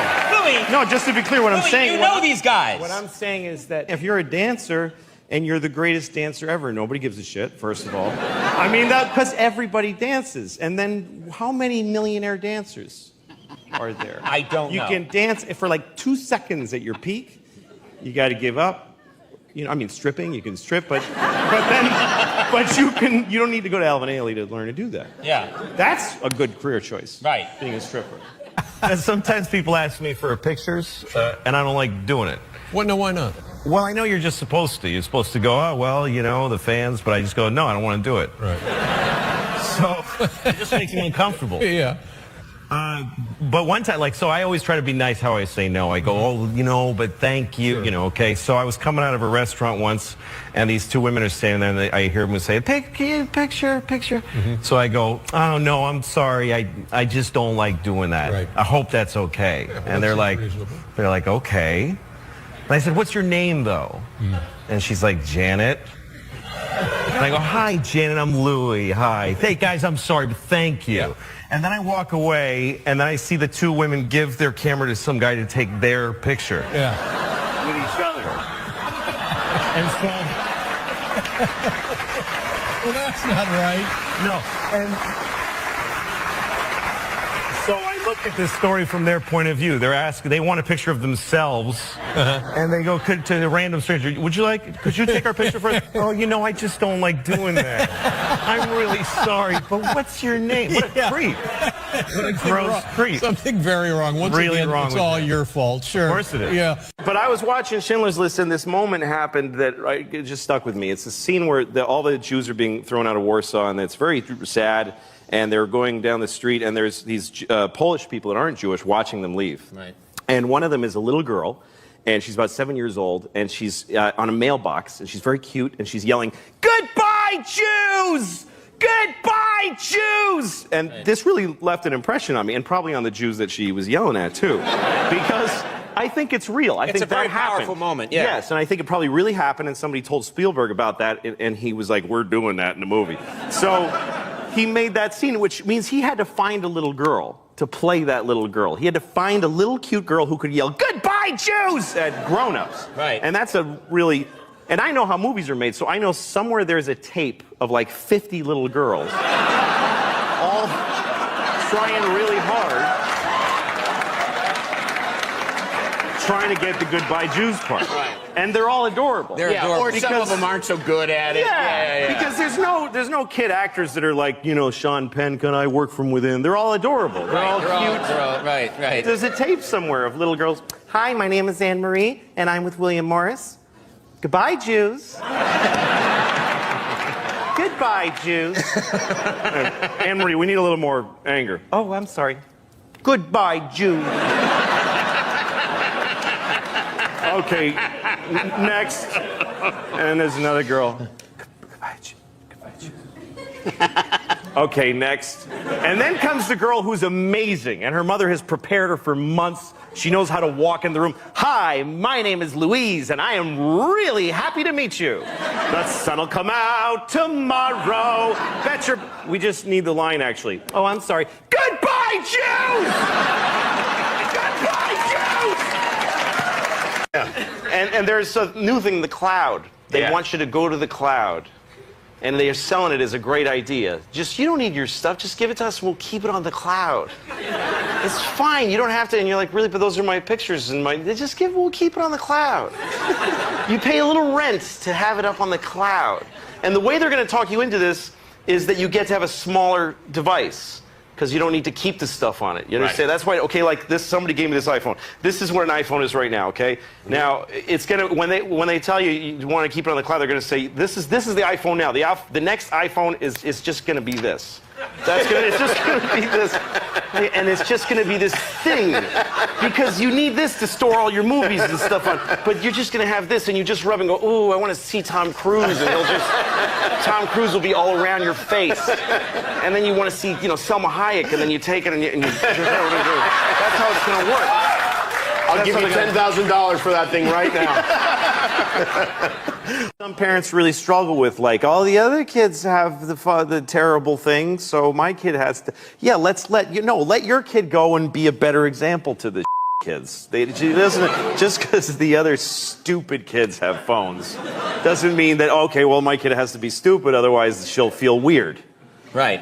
Louis. No, just to be clear, what I'm Louis, saying. you know these guys. What I'm saying is that if you're a dancer and you're the greatest dancer ever, nobody gives a shit, first of all. I mean, because everybody dances. And then how many millionaire dancers are there? I don't know. You can dance for like 2 seconds at your peak. You got to give up. Stripping, you can strip, but you don't need to go to Alvin Ailey to learn to do that. Yeah. That's a good career choice. Right. Being a stripper. And sometimes people ask me for pictures, and I don't like doing it. Well, no, why not? Well, I know you're just supposed to. You're supposed to go, oh, well, the fans, but I just go, no, I don't want to do it. Right. So it just makes me uncomfortable. Yeah. But one time, so I always try to be nice how I say no. I go, but thank you, okay. So I was coming out of a restaurant once, and these 2 women are standing there, and I hear them say, picture. Mm-hmm. So I go, oh, no, I'm sorry. I just don't like doing that. Right. I hope that's okay. Yeah, and they're like, okay. And I said, what's your name, though? Mm. And she's like, Janet. And I go, hi, Janet, I'm Louie. Hi. Hey, guys, I'm sorry, but thank you. Yeah. And then I walk away, and then I see the 2 women give their camera to some guy to take their picture. Yeah. With each other. And so... Well, that's not right. No. And... So I look at this story from their point of view. They want a picture of themselves, and they go to a random stranger, could you take our picture for us? Oh, I just don't like doing that. I'm really sorry, but what's your name? What a creep. What a gross creep. Something very wrong. Once Really again, wrong it's with all that. your fault. Sure. Of course it is. Yeah. But I was watching Schindler's List, and this moment happened that it just stuck with me. It's a scene where all the Jews are being thrown out of Warsaw, and it's very sad. And they're going down the street, and there's these Polish people that aren't Jewish watching them leave. Right. And one of them is a little girl, and she's about 7 years old, and she's on a mailbox, and she's very cute, and she's yelling, "Goodbye, Jews! Goodbye, Jews!" And this really left an impression on me, and probably on the Jews that she was yelling at, too. Because I think it's real. I think a very that happened. powerful moment, yeah. Yes, and I think it probably really happened, and somebody told Spielberg about that, and he was like, "We're doing that in the movie." So he made that scene, which means he had to find a little girl to play that little girl. He had to find a little cute girl who could yell, "Goodbye, Jews!" at grown-ups. Right. And that's a really... And I know how movies are made, so I know somewhere there's a tape of like 50 little girls all trying really hard, trying to get the "Goodbye, Jews" part. Right. And they're all adorable. They're adorable. Or some of them aren't so good at it. Yeah, because there's no kid actors that are like, you know, Sean Penn, "Can I work from within?" They're all adorable. They're all cute. Right. There's a tape somewhere of little girls. "Hi, my name is Anne Marie, and I'm with William Morris. Goodbye, Jews." "Goodbye, Jews." "Anne Marie, we need a little more anger." "Oh, I'm sorry. Goodbye, Jews." "Okay, next." And there's another girl. "Goodbye, Jews. Goodbye, Jews." "Okay, next." And then comes the girl who's amazing, and her mother has prepared her for months. She knows how to walk in the room. "Hi, my name is Louise, and I am really happy to meet you. The sun'll come out tomorrow. Bet your..." We just need the line, actually. "Oh, I'm sorry. Goodbye, Jews! Goodbye, Jews!" Yeah. And there's a new thing, the cloud. They want you to go to the cloud. And they are selling it as a great idea. Just, you don't need your stuff. Just give it to us and we'll keep it on the cloud. It's fine. You don't have to. And you're like, "Really? But those are my pictures and my..." We'll keep it on the cloud. You pay a little rent to have it up on the cloud. And the way they're going to talk you into this is that you get to have a smaller device, because you don't need to keep the stuff on it. You understand? That's why, okay, like this, somebody gave me this iPhone. This is what an iPhone is right now, okay? Now, it's gonna, when they tell you you want to keep it on the cloud, they're gonna say, this is the iPhone now. The next iPhone is just gonna be this. It's just gonna be this. And it's just gonna be this thing. Because you need this to store all your movies and stuff on. But you're just gonna have this, and you just rub and go, "Ooh, I want to see Tom Cruise," and Tom Cruise will be all around your face. And then you want to see, you know, Selma Hayek, and then you take it and you that's how it's going to work. I'll give you $10,000 for that thing right now. Some parents really struggle with, like, all the other kids have the terrible things, so my kid has to. Yeah, let your kid go and be a better example to the kids. Just because the other stupid kids have phones doesn't mean that, okay, well, my kid has to be stupid, otherwise she'll feel weird. Right.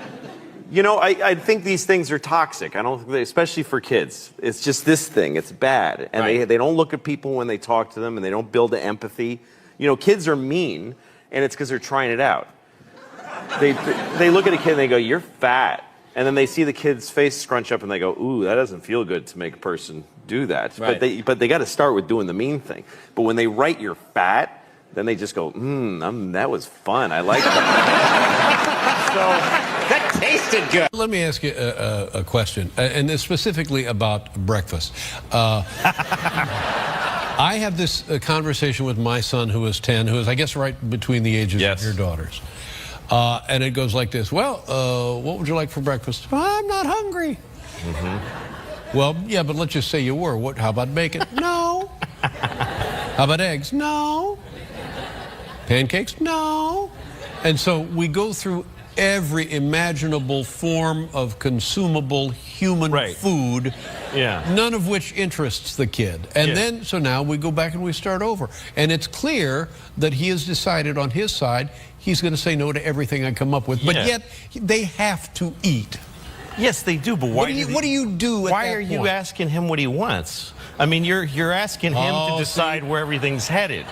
You know, I think these things are toxic. I don't, especially for kids. It's just this thing. It's bad, and they don't look at people when they talk to them, and they don't build the empathy. You know, kids are mean, and it's because they're trying it out. They look at a kid and they go, "You're fat," and then they see the kid's face scrunch up, and they go, "Ooh, that doesn't feel good to make a person do that." Right. But they got to start with doing the mean thing. But when they write "you're fat," then they just go, that was fun. I like that." So. That tasted good. Let me ask you a question, and it's specifically about breakfast. I have this conversation with my son, who is 10, who is, I guess, right between the ages of your daughters. And it goes like this. "Well, what would you like for breakfast?" "I'm not hungry." "Well, yeah, but let's just say you were. How about bacon?" "No." "How about eggs?" "No." "Pancakes?" "No." And so we go through every imaginable form of consumable human food, none of which interests the kid. And then, so now we go back and we start over. And it's clear that he has decided on his side, he's going to say no to everything I come up with. But yet, they have to eat. Yes, they do, but why? What do you do at Why that are you point? asking him what he wants? I mean, you're asking him to decide where everything's headed.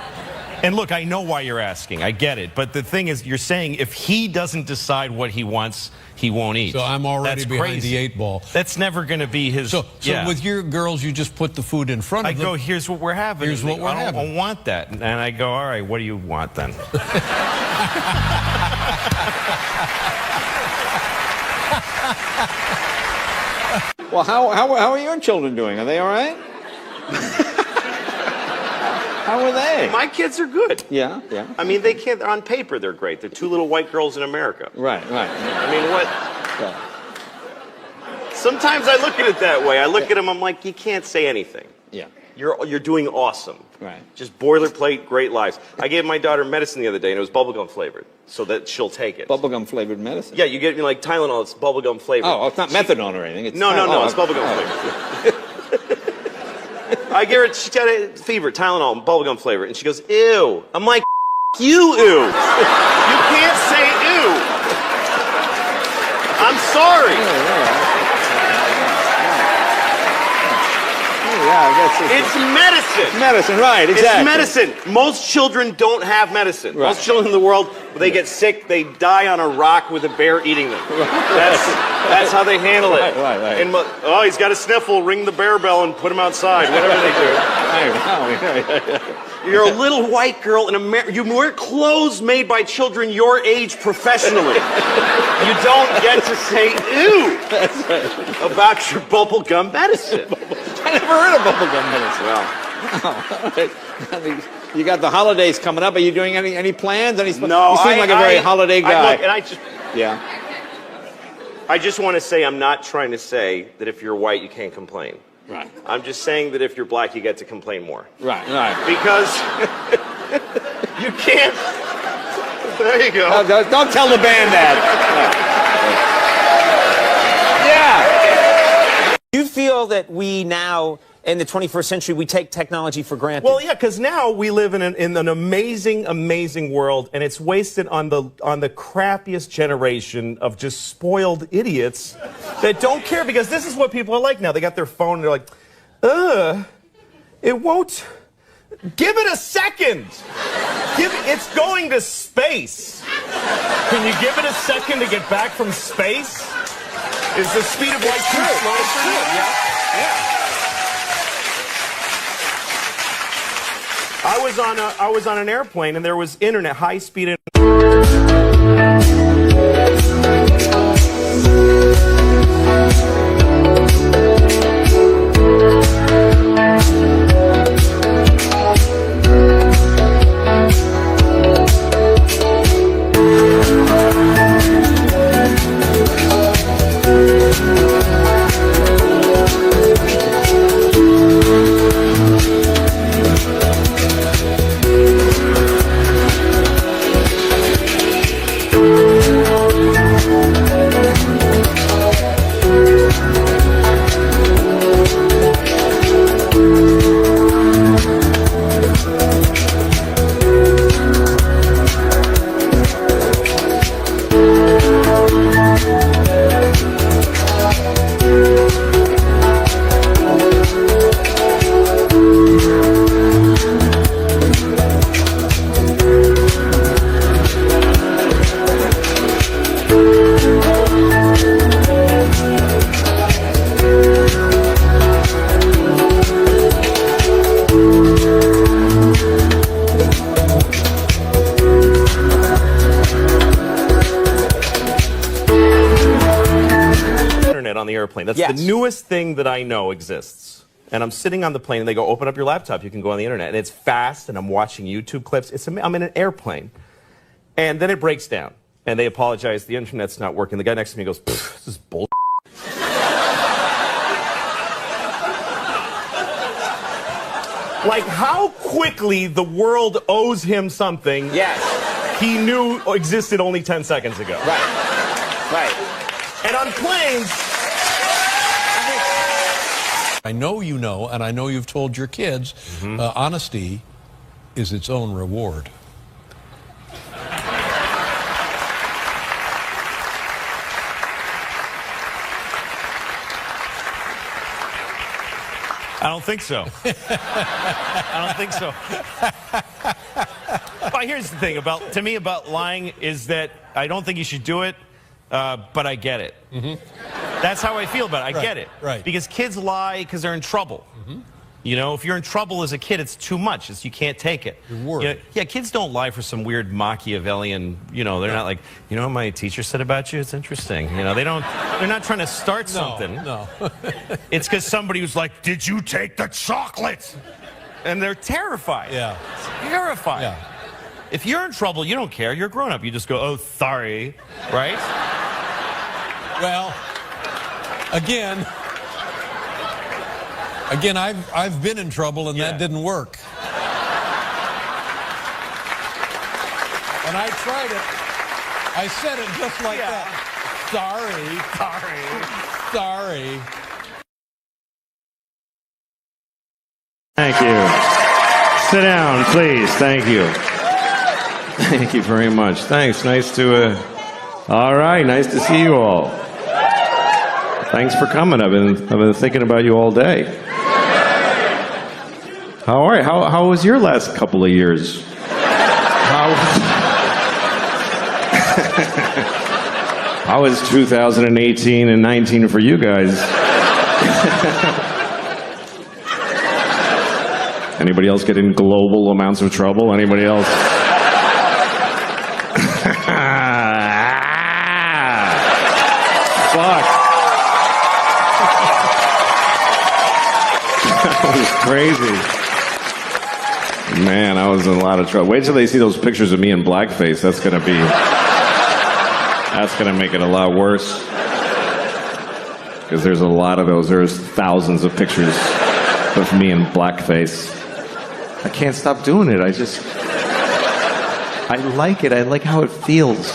And look, I know why you're asking. I get it. But the thing is, you're saying if he doesn't decide what he wants, he won't eat. So I'm already behind the 8 ball. That's never going to be his... So with your girls, you just put the food in front of them. I go, "Here's what we're having." Here's what we're having. I don't want that. And I go, "All right, what do you want then?" Well, how are your children doing? Are they all right? How are they? My kids are good. Yeah, yeah. I mean, they can't. On paper, they're great. They're two little white girls in America. Right, right. I mean, what? Yeah. Sometimes I look at it that way. I look at them. I'm like, you can't say anything. Yeah. You're doing awesome. Right. Just boilerplate, great lives. I gave my daughter medicine the other day, and it was bubblegum flavored, so that she'll take it. Bubblegum flavored medicine? Yeah, you get me like Tylenol. It's bubblegum flavored. Oh, it's not methadone or anything. It's No, it's bubblegum flavored. I give her, she got a fever, Tylenol, bubblegum flavor, and she goes, ew. I'm like, you, ew. You can't say ew. I'm sorry. It's medicine. Medicine, right, exactly. It's medicine. Most children don't have medicine. Right. Most children in the world, when they get sick, they die on a rock with a bear eating them. That's how they handle it. Right. And, oh, he's got a sniffle, ring the bear bell and put him outside, whatever they do. You're a little white girl in America. You wear clothes made by children your age professionally. You don't get to say ew about your bubblegum medicine. I never heard of bubblegum medicine. Well, you got the holidays coming up. Are you doing any plans? no. You seem like a very holiday guy. I just want to say I'm not trying to say that if you're white you can't complain. Right. I'm just saying that if you're black you get to complain more. Right. Because you can't. There you go. Don't tell the band that. Yeah. Do you feel that we now, in the 21st century, we take technology for granted? Well, yeah, because now we live in an amazing, amazing world, and it's wasted on the crappiest generation of just spoiled idiots that don't care. Because this is what people are like now. They got their phone, and they're like, it won't. Give it a second. It's going to space. Can you give it a second to get back from space? Is the speed of light too slow for you? Yeah. I was on an airplane and there was internet, high speed internet. On the airplane. That's the newest thing that I know exists. And I'm sitting on the plane and they go, open up your laptop, you can go on the internet. And it's fast and I'm watching YouTube clips. I'm in an airplane. And then it breaks down. And they apologize, the internet's not working. The guy next to me goes, this is bullshit. Like how quickly the world owes him something he knew existed only 10 seconds ago. Right. And on planes, I know you know, and I know you've told your kids, honesty is its own reward. I don't think so. I don't think so. Well, here's the thing about lying is that I don't think you should do it, but I get it. That's how I feel about it. I get it. Right. Because kids lie because they're in trouble. You know, if you're in trouble as a kid, it's too much. You can't take it. You're worried. Yeah, kids don't lie for some weird Machiavellian, they're not like, you know what my teacher said about you? It's interesting. They're not trying to start something. No. It's because somebody was like, did you take the chocolate? And they're terrified. Yeah. Terrified. Yeah. If you're in trouble, you don't care. You're a grown up. You just go, oh, sorry. Right? Well, again, I've been in trouble and that didn't work. And I tried it. I said it just like that. Sorry. Thank you. Sit down, please. Thank you. Thank you very much. Thanks. Nice to, all right. Nice to see you all. Thanks for coming. I've been thinking about you all day. How are you? How was your last couple of years? How was 2018 and 19 for you guys? Anybody else get in global amounts of trouble? Anybody else? Fuck. That was crazy. Man, I was in a lot of trouble. Wait till they see those pictures of me in blackface. That's gonna make it a lot worse. Because there's a lot of those. There's thousands of pictures of me in blackface. I can't stop doing it. I like it. I like how it feels.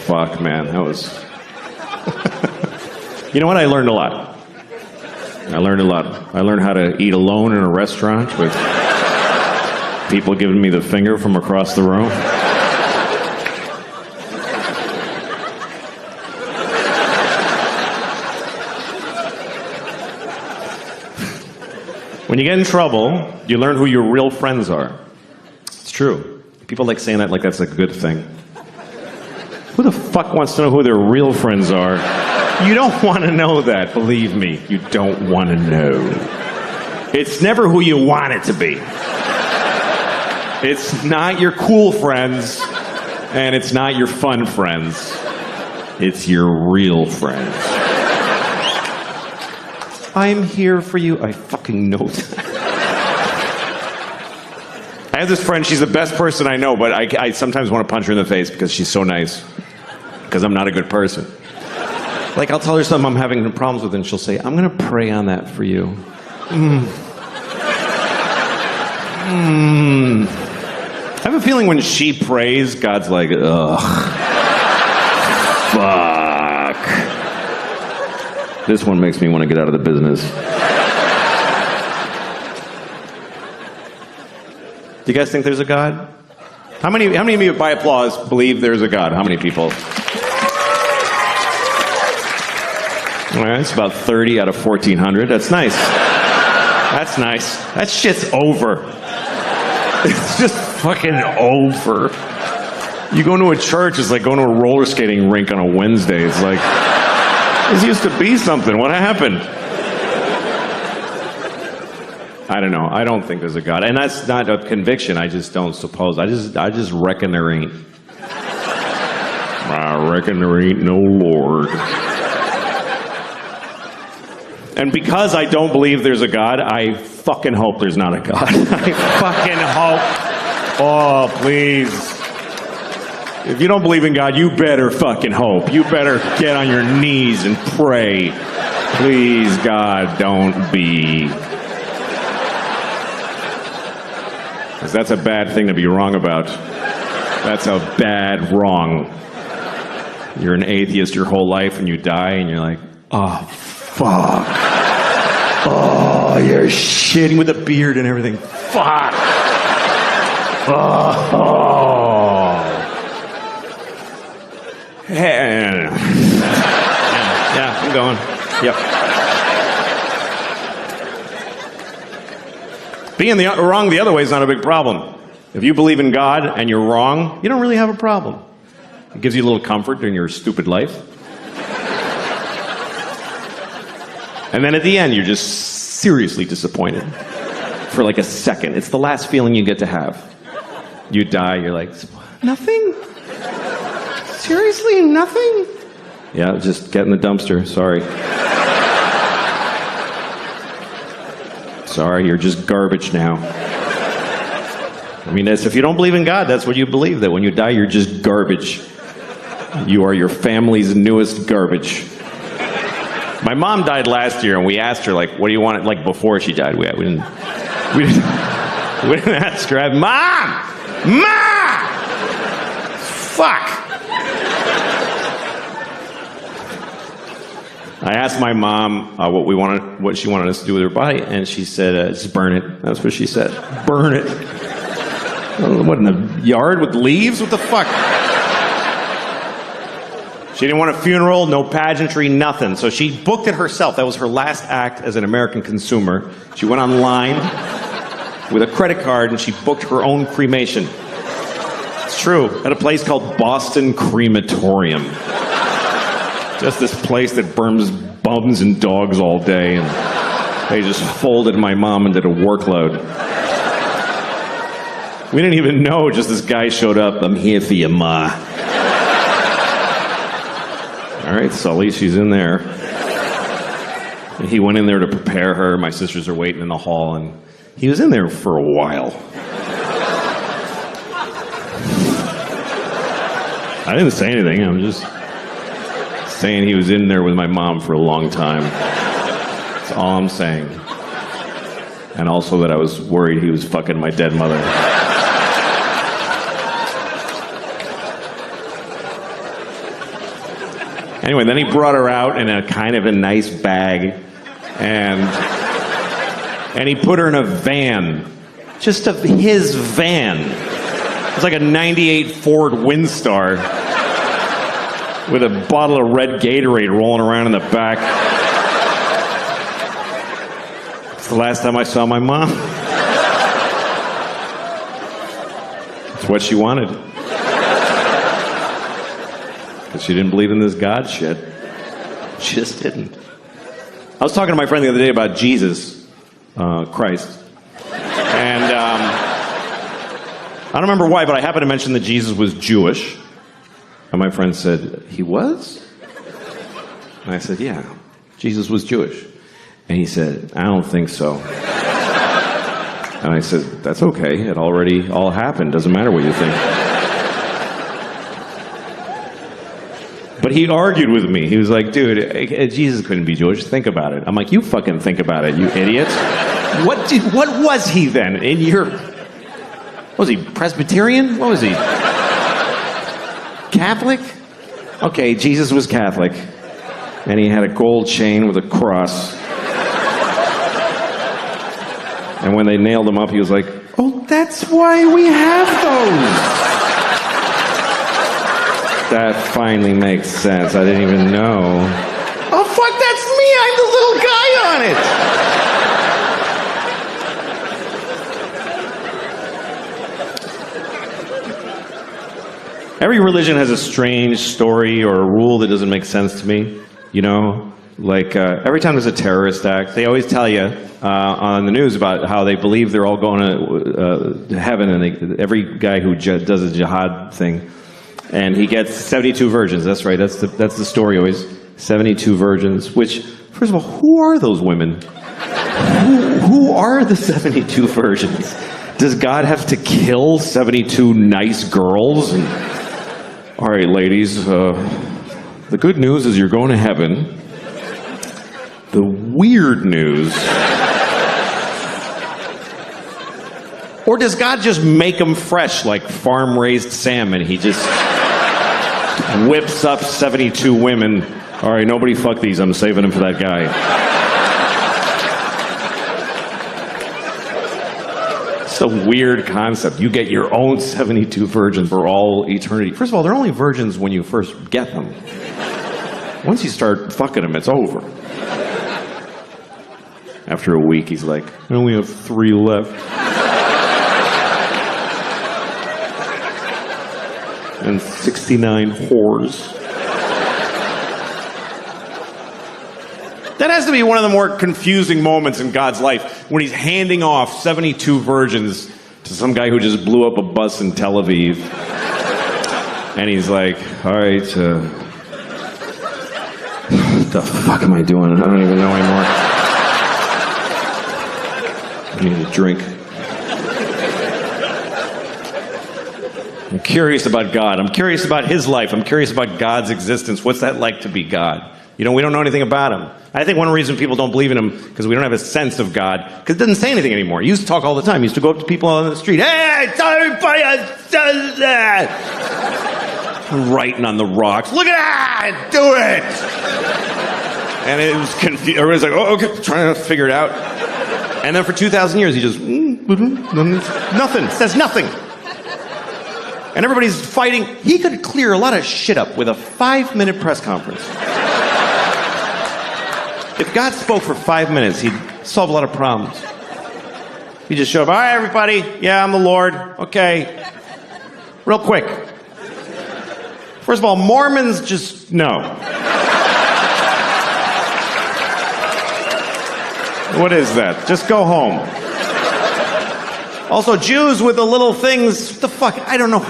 Fuck, man. That was... You know what? I learned a lot. I learned how to eat alone in a restaurant with people giving me the finger from across the room. When you get in trouble, you learn who your real friends are. It's true. People like saying that like that's a good thing. Who the fuck wants to know who their real friends are? You don't want to know that, believe me. You don't want to know. It's never who you want it to be. It's not your cool friends, and it's not your fun friends. It's your real friends. I'm here for you. I fucking know that. I have this friend, she's the best person I know, but I sometimes want to punch her in the face because she's so nice. Because I'm not a good person. Like, I'll tell her something I'm having problems with, and she'll say, I'm going to pray on that for you. I have a feeling when she prays, God's like, ugh. Fuck. This one makes me want to get out of the business. Do you guys think there's a God? How many of you, by applause, believe there's a God? How many people? All right, it's about 30 out of 1,400. That's nice. That's nice. That shit's over. It's just fucking over. You go to a church, it's like going to a roller skating rink on a Wednesday. It's like, this used to be something. What happened? I don't know. I don't think there's a God. And that's not a conviction. I just don't suppose. I just reckon there ain't. I reckon there ain't no Lord. And because I don't believe there's a God, I fucking hope there's not a God. I fucking hope. Oh, please. If you don't believe in God, you better fucking hope. You better get on your knees and pray. Please, God, don't be. Because that's a bad thing to be wrong about. That's a bad wrong. You're an atheist your whole life and you die and you're like, oh, fuck. Oh, you're shitting with a beard and everything. Fuck. Oh. Yeah, I'm going. Yep. Being wrong the other way is not a big problem. If you believe in God and you're wrong, you don't really have a problem. It gives you a little comfort in your stupid life. And then at the end, you're just seriously disappointed for like a second. It's the last feeling you get to have. You die, you're like, nothing? Seriously, nothing? Yeah, just get in the dumpster, sorry. Sorry, you're just garbage now. I mean, if you don't believe in God, that's what you believe, that when you die, you're just garbage. You are your family's newest garbage. My mom died last year, and we asked her, like, what do you want? Like, before she died, we didn't ask her, Mom! Fuck! I asked my mom what she wanted us to do with her body, and she said, just burn it. That's what she said. Burn it. What, in the yard with leaves? What the fuck? She didn't want a funeral, no pageantry, nothing. So she booked it herself. That was her last act as an American consumer. She went online with a credit card and she booked her own cremation. It's true. At a place called Boston Crematorium. Just this place that burns bums and dogs all day. And they just folded my mom into a workload. We didn't even know, just this guy showed up. I'm here for you, Ma. All right, Sully, she's in there. And he went in there to prepare her. My sisters are waiting in the hall, and he was in there for a while. I didn't say anything. I'm just saying he was in there with my mom for a long time. That's all I'm saying. And also that I was worried he was fucking my dead mother. Anyway, then he brought her out in a kind of a nice bag, and he put her in a van, just of his van. It was like a '98 Ford Windstar with a bottle of red Gatorade rolling around in the back. It's the last time I saw my mom. It's what she wanted. Because she didn't believe in this God shit. She just didn't. I was talking to my friend the other day about Jesus Christ. And I don't remember why, but I happened to mention that Jesus was Jewish. And my friend said, he was? And I said, yeah, Jesus was Jewish. And he said, I don't think so. And I said, that's okay. It already all happened. Doesn't matter what you think. But he argued with me. He was like, dude, Jesus couldn't be Jewish. Think about it. I'm like, you fucking think about it, you idiot. What was he then? Was he Presbyterian? What was he? Catholic? Okay, Jesus was Catholic. And he had a gold chain with a cross. And when they nailed him up, he was like, oh, that's why we have those. That finally makes sense. I didn't even know. Oh, fuck, that's me. I'm the little guy on it. Every religion has a strange story or a rule that doesn't make sense to me. You know? Like, every time there's a terrorist act, they always tell you on the news about how they believe they're all going to heaven, and every guy who does a jihad thing, and he gets 72 virgins. That's right. That's the story always. 72 virgins. Which, first of all, who are those women? Who are the 72 virgins? Does God have to kill 72 nice girls? And, all right, ladies. The good news is you're going to heaven. The weird news. Or does God just make them fresh like farm-raised salmon? He just whips up 72 women. All right, nobody fuck these. I'm saving them for that guy. It's a weird concept. You get your own 72 virgins for all eternity. First of all, they're only virgins when you first get them. Once you start fucking them, it's over. After a week, he's like, I only have 3 left. And 69 whores. That has to be one of the more confusing moments in God's life, when he's handing off 72 virgins to some guy who just blew up a bus in Tel Aviv. And he's like, all right, what the fuck am I doing? I don't even know anymore. I need a drink. I'm curious about God. I'm curious about his life. I'm curious about God's existence. What's that like to be God? You know, we don't know anything about him. I think one reason people don't believe in him because we don't have a sense of God, because it doesn't say anything anymore. He used to talk all the time. He used to go up to people on the street. Hey, tell everybody I said that. Writing on the rocks. Look at that! Do it! And it was confused. Everybody's like, oh, okay, trying to figure it out. And then for 2,000 years, he just, nothing, says nothing. And everybody's fighting. He could clear a lot of shit up with a 5-minute press conference. If God spoke for 5 minutes, he'd solve a lot of problems. He'd just show up, all right, everybody, yeah, I'm the Lord, okay. Real quick. First of all, Mormons just, no. What is that? Just go home. Also, Jews with the little things, what the fuck, I don't know.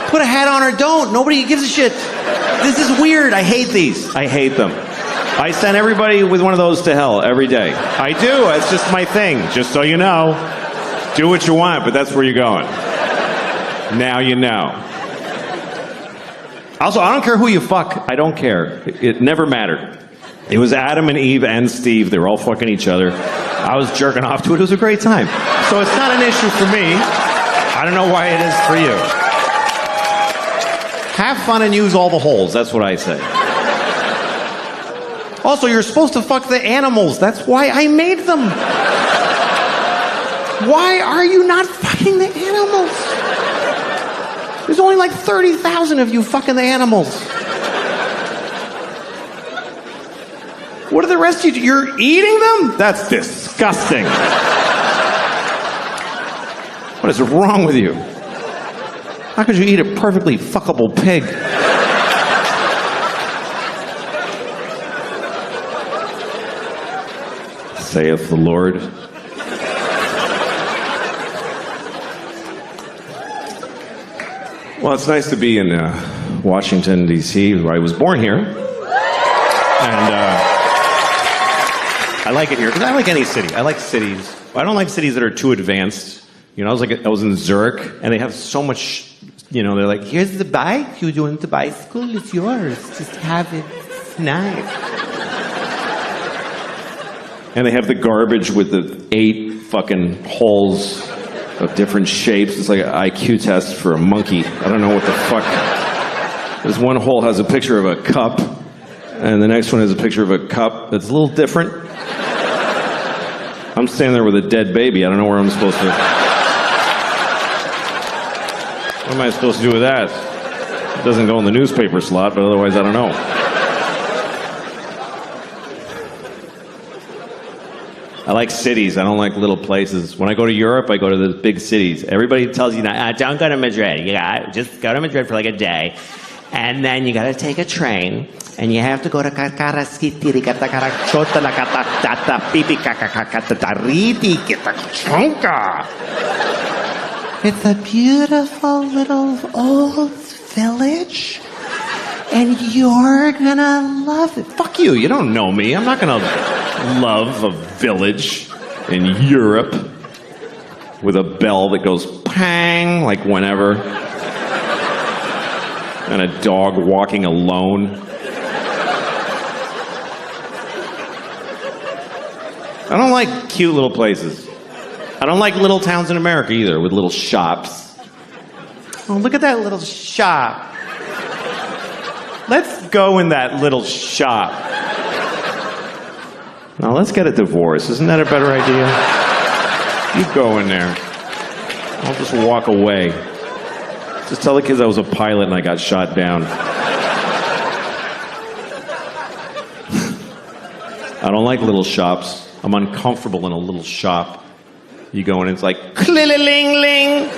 Put a hat on or don't, nobody gives a shit. This is weird, I hate these. I hate them. I send everybody with one of those to hell every day. I do, it's just my thing, just so you know. Do what you want, but that's where you're going. Now you know. Also, I don't care who you fuck, I don't care. It never mattered. It was Adam and Eve and Steve, they were all fucking each other. I was jerking off to it, it was a great time. So it's not an issue for me. I don't know why it is for you. Have fun and use all the holes, that's what I say. Also, you're supposed to fuck the animals. That's why I made them. Why are you not fucking the animals? There's only like 30,000 of you fucking the animals. What are the rest of you? You're eating them? That's disgusting. What is wrong with you? How could you eat a perfectly fuckable pig? Saith the Lord. Well, it's nice to be in Washington, D.C., where I was born here. And I like it here, because I like any city. I like cities. I don't like cities that are too advanced. You know, I was in Zurich, and they have so much, you know, they're like, here's the bike, you want the bicycle, it's yours. Just have it, it's nice. And they have the garbage with the 8 fucking holes of different shapes. It's like an IQ test for a monkey. I don't know what the fuck. This one hole has a picture of a cup, and the next one has a picture of a cup that's a little different. I'm standing there with a dead baby. I don't know where I'm supposed to... What am I supposed to do with that? It doesn't go in the newspaper slot, but otherwise I don't know. I like cities. I don't like little places. When I go to Europe, I go to the big cities. Everybody tells you, don't go to Madrid. You got just go to Madrid for like a day. And then you got to take a train. And you have to go to It's a beautiful little old village. And you're gonna love it. Fuck you, you don't know me. I'm not gonna love a village in Europe with a bell that goes pang, like whenever. And a dog walking alone. I don't like cute little places. I don't like little towns in America either, with little shops. Oh, look at that little shop. Let's go in that little shop. Now let's get a divorce. Isn't that a better idea? You go in there. I'll just walk away. Just tell the kids I was a pilot and I got shot down. I don't like little shops. I'm uncomfortable in a little shop. You go in and it's like, clill-a-ling-ling,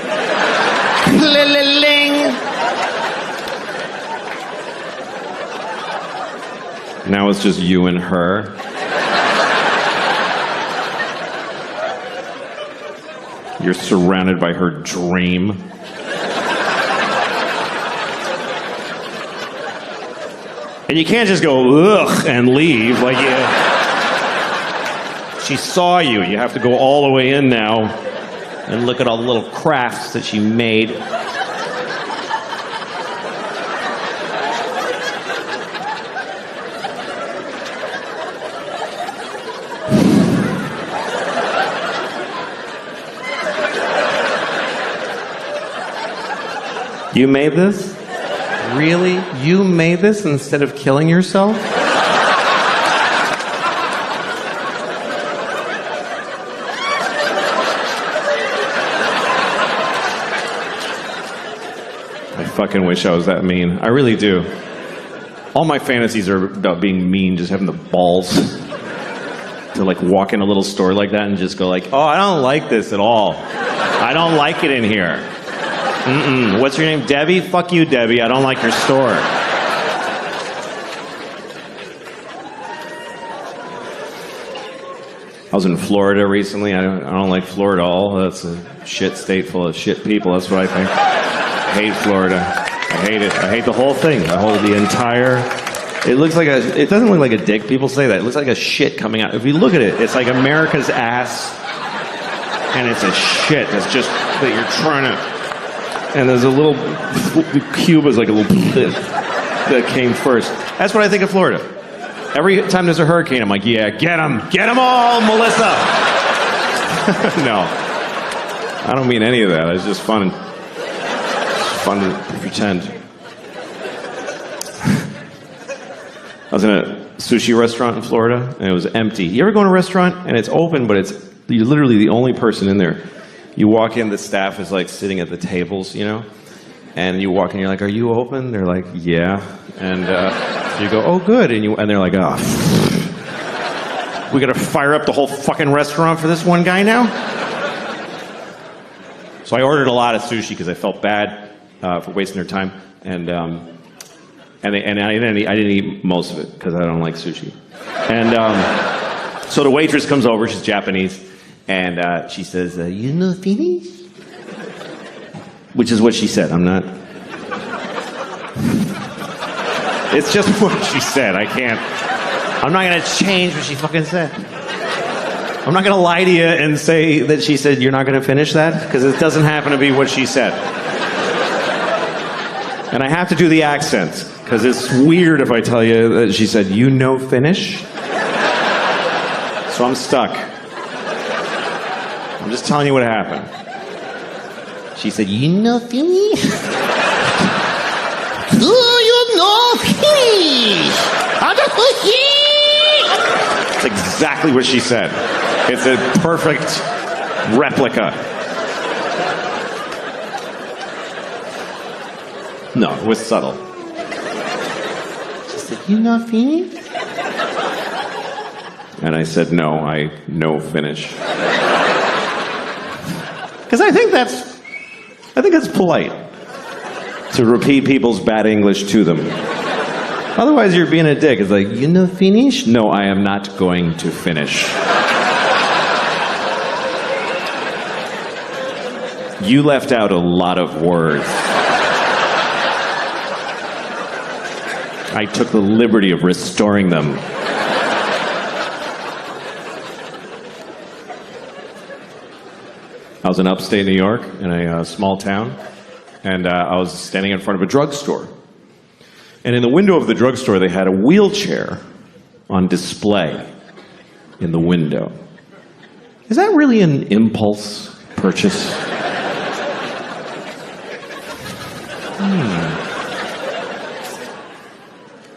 clill-a-ling. Now it's just you and her. You're surrounded by her dream. And you can't just go, ugh, and leave. Like, She saw you. You have to go all the way in now and look at all the little crafts that she made. You made this? Really? You made this instead of killing yourself? I fucking wish I was that mean. I really do. All my fantasies are about being mean, just having the balls to like walk in a little store like that and just go like, oh, I don't like this at all. I don't like it in here. What's your name? Debbie? Fuck you, Debbie. I don't like your store. I was in Florida recently. I don't like Florida at all. That's a shit state full of shit people. That's what I think. I hate Florida. I hate it. I hate the whole thing. The entire... It looks like it doesn't look like a dick. People say that. It looks like a shit coming out. If you look at it, it's like America's ass. And it's a shit that's just that you're trying to... And there's a little... Cuba's like a little... that came first. That's what I think of Florida. Every time there's a hurricane, I'm like, yeah, get them all, Melissa. No, I don't mean any of that. It's just fun. It's fun to pretend. I was in a sushi restaurant in Florida, and it was empty. You ever go to a restaurant and it's open, but you're literally the only person in there. You walk in, the staff is like sitting at the tables, you know, and you walk in, you're like, are you open? They're like, yeah, and. You go, oh, good, and they're like, oh, we gotta fire up the whole fucking restaurant for this one guy now? So I ordered a lot of sushi because I felt bad for wasting their time, and I didn't eat most of it because I don't like sushi. And so the waitress comes over, she's Japanese, and she says, you know Finnish? Which is what she said. I'm not. It's just what she said. I'm not going to change what she fucking said. I'm not going to lie to you and say that she said you're not going to finish that, because it doesn't happen to be what she said. And I have to do the accent, because it's weird if I tell you that she said, you know Finnish? So I'm stuck. I'm just telling you what happened. She said, you know Finnish? Do you know Finnish? That's exactly what she said. It's a perfect replica. No, it was subtle. She said, you know Finnish? And I said, no, I know Finnish. Because I think that's polite. To repeat people's bad English to them. Otherwise, you're being a dick. It's like, you know Finnish? No, I am not going to finish. You left out a lot of words. I took the liberty of restoring them. I was in upstate New York, in a small town. And I was standing in front of a drugstore. And in the window of the drugstore, they had a wheelchair on display in the window. Is that really an impulse purchase?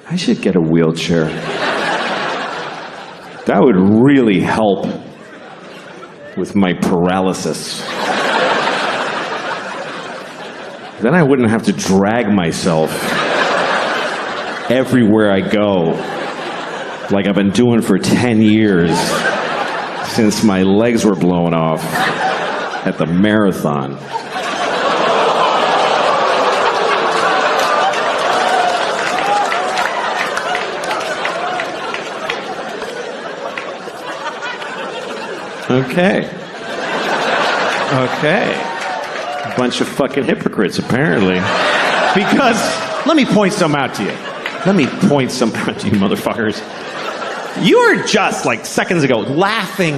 I should get a wheelchair. That would really help with my paralysis. Then I wouldn't have to drag myself everywhere I go, like I've been doing for 10 years since my legs were blown off at the marathon. Okay. A bunch of fucking hypocrites, apparently. Because, let me point some out to you. Let me point some out to you, motherfuckers. You were just, like, seconds ago, laughing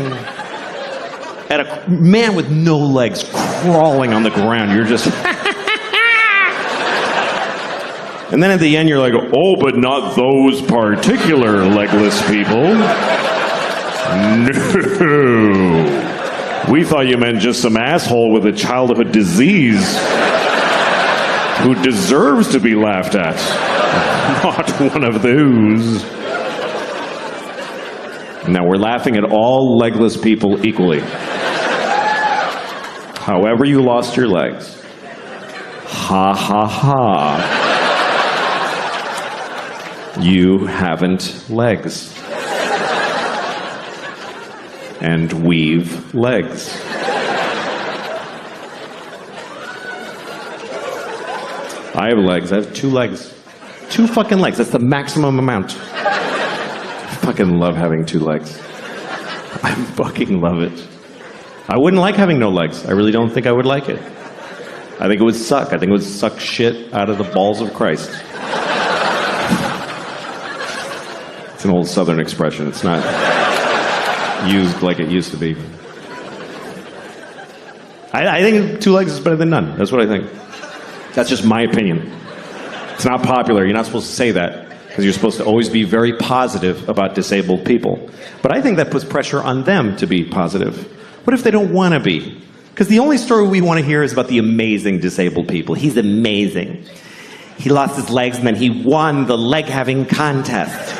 at a man with no legs crawling on the ground. You're just... And then at the end, you're like, oh, but not those particular legless people. No. We thought you meant just some asshole with a childhood disease who deserves to be laughed at. Not one of those. Now, we're laughing at all legless people equally. However you lost your legs. Ha ha ha. You haven't legs. And we've legs. I have legs. I have 2 legs. 2 fucking legs. That's the maximum amount. I fucking love having 2 legs. I fucking love it. I wouldn't like having no legs. I really don't think I would like it. I think it would suck. I think it would suck shit out of the balls of Christ. It's an old Southern expression. It's not used like it used to be. I think 2 legs is better than none. That's what I think. That's just my opinion. It's not popular. You're not supposed to say that because you're supposed to always be very positive about disabled people. But I think that puts pressure on them to be positive. What if they don't want to be? Because the only story we want to hear is about the amazing disabled people. He's amazing. He lost his legs and then he won the leg-having contest.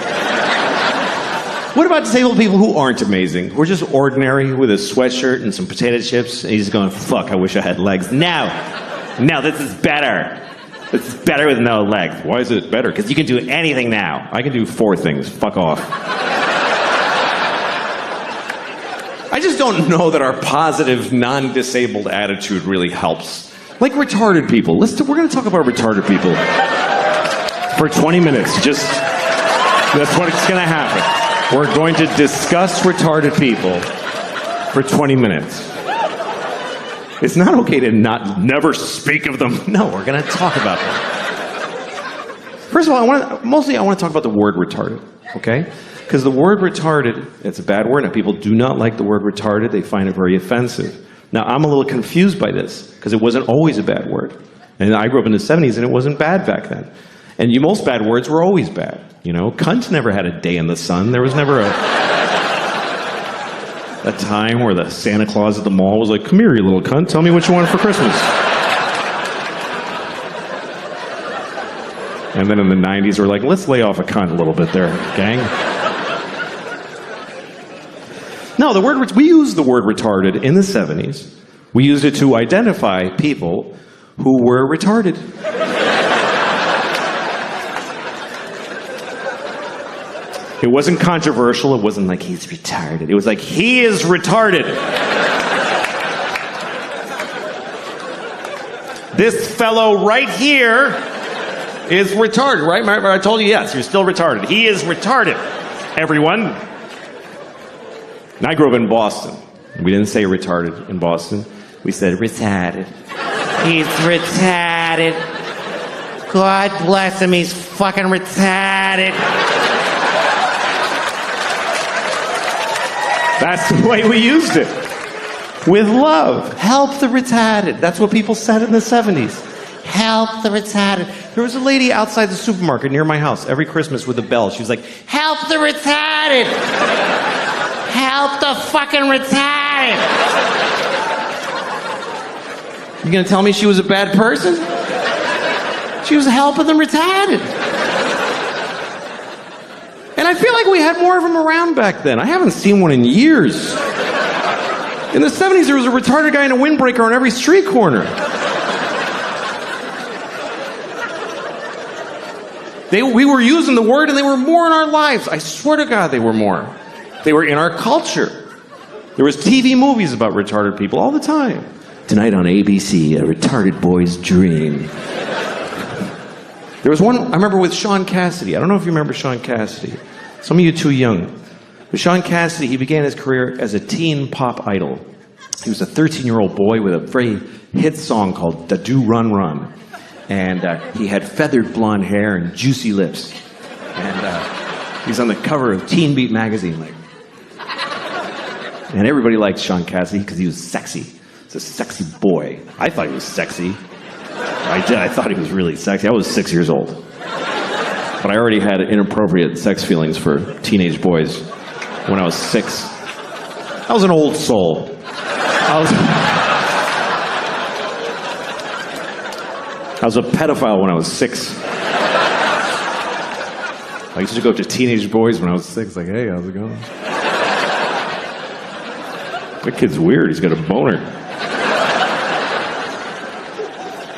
What about disabled people who aren't amazing? Who are just ordinary with a sweatshirt and some potato chips, and he's going, fuck, I wish I had legs. No, this is better. This is better with no legs. Why is it better? Because you can do anything now. I can do 4 things. Fuck off. I just don't know that our positive, non-disabled attitude really helps. Like retarded people. We're going to talk about retarded people for 20 minutes. That's what's going to happen. We're going to discuss retarded people for 20 minutes. It's not okay to never speak of them. No, we're going to talk about them. First of all, I want to talk about the word retarded, okay? Because the word retarded, it's a bad word, and people do not like the word retarded. They find it very offensive. Now, I'm a little confused by this, because it wasn't always a bad word. And I grew up in the 70s, and it wasn't bad back then. And most bad words were always bad. You know, cunt never had a day in the sun. There was never a time where the Santa Claus at the mall was like, come here, you little cunt, tell me what you want for Christmas. And then in the 90s, we're like, let's lay off a cunt a little bit there, gang. No, we used the word retarded in the 70s. We used it to identify people who were retarded. It wasn't controversial. It wasn't like he's retarded. It was like he is retarded. This fellow right here is retarded, right? I told you yes, you're still retarded. He is retarded, everyone. And I grew up in Boston. We didn't say retarded in Boston. We said retarded. He's retarded. God bless him, he's fucking retarded. That's the way we used it. With love. Help the retarded. That's what people said in the 70s. Help the retarded. There was a lady outside the supermarket near my house every Christmas with a bell. She was like, help the retarded. Help the fucking retarded. You gonna tell me she was a bad person? She was helping the retarded. And I feel like we had more of them around back then. I haven't seen one in years. In the 70s, there was a retarded guy in a windbreaker on every street corner. We were using the word, and they were more in our lives. I swear to God, they were more. They were in our culture. There was TV movies about retarded people all the time. Tonight on ABC, A Retarded Boy's Dream. There was one, I remember, with Sean Cassidy. I don't know if you remember Sean Cassidy. Some of you too young. But Sean Cassidy, he began his career as a teen pop idol. He was a 13-year-old boy with a very hit song called Da Do Run Run. And he had feathered blonde hair and juicy lips. And He's on the cover of Teen Beat magazine, like. And everybody liked Sean Cassidy because he was sexy. He's a sexy boy. I thought he was sexy. I did. I thought he was really sexy. I was 6 years old. But I already had inappropriate sex feelings for teenage boys when I was 6. I was an old soul. I was a pedophile when I was 6. I used to go up to teenage boys when I was 6, like, hey, how's it going? That kid's weird. He's got a boner.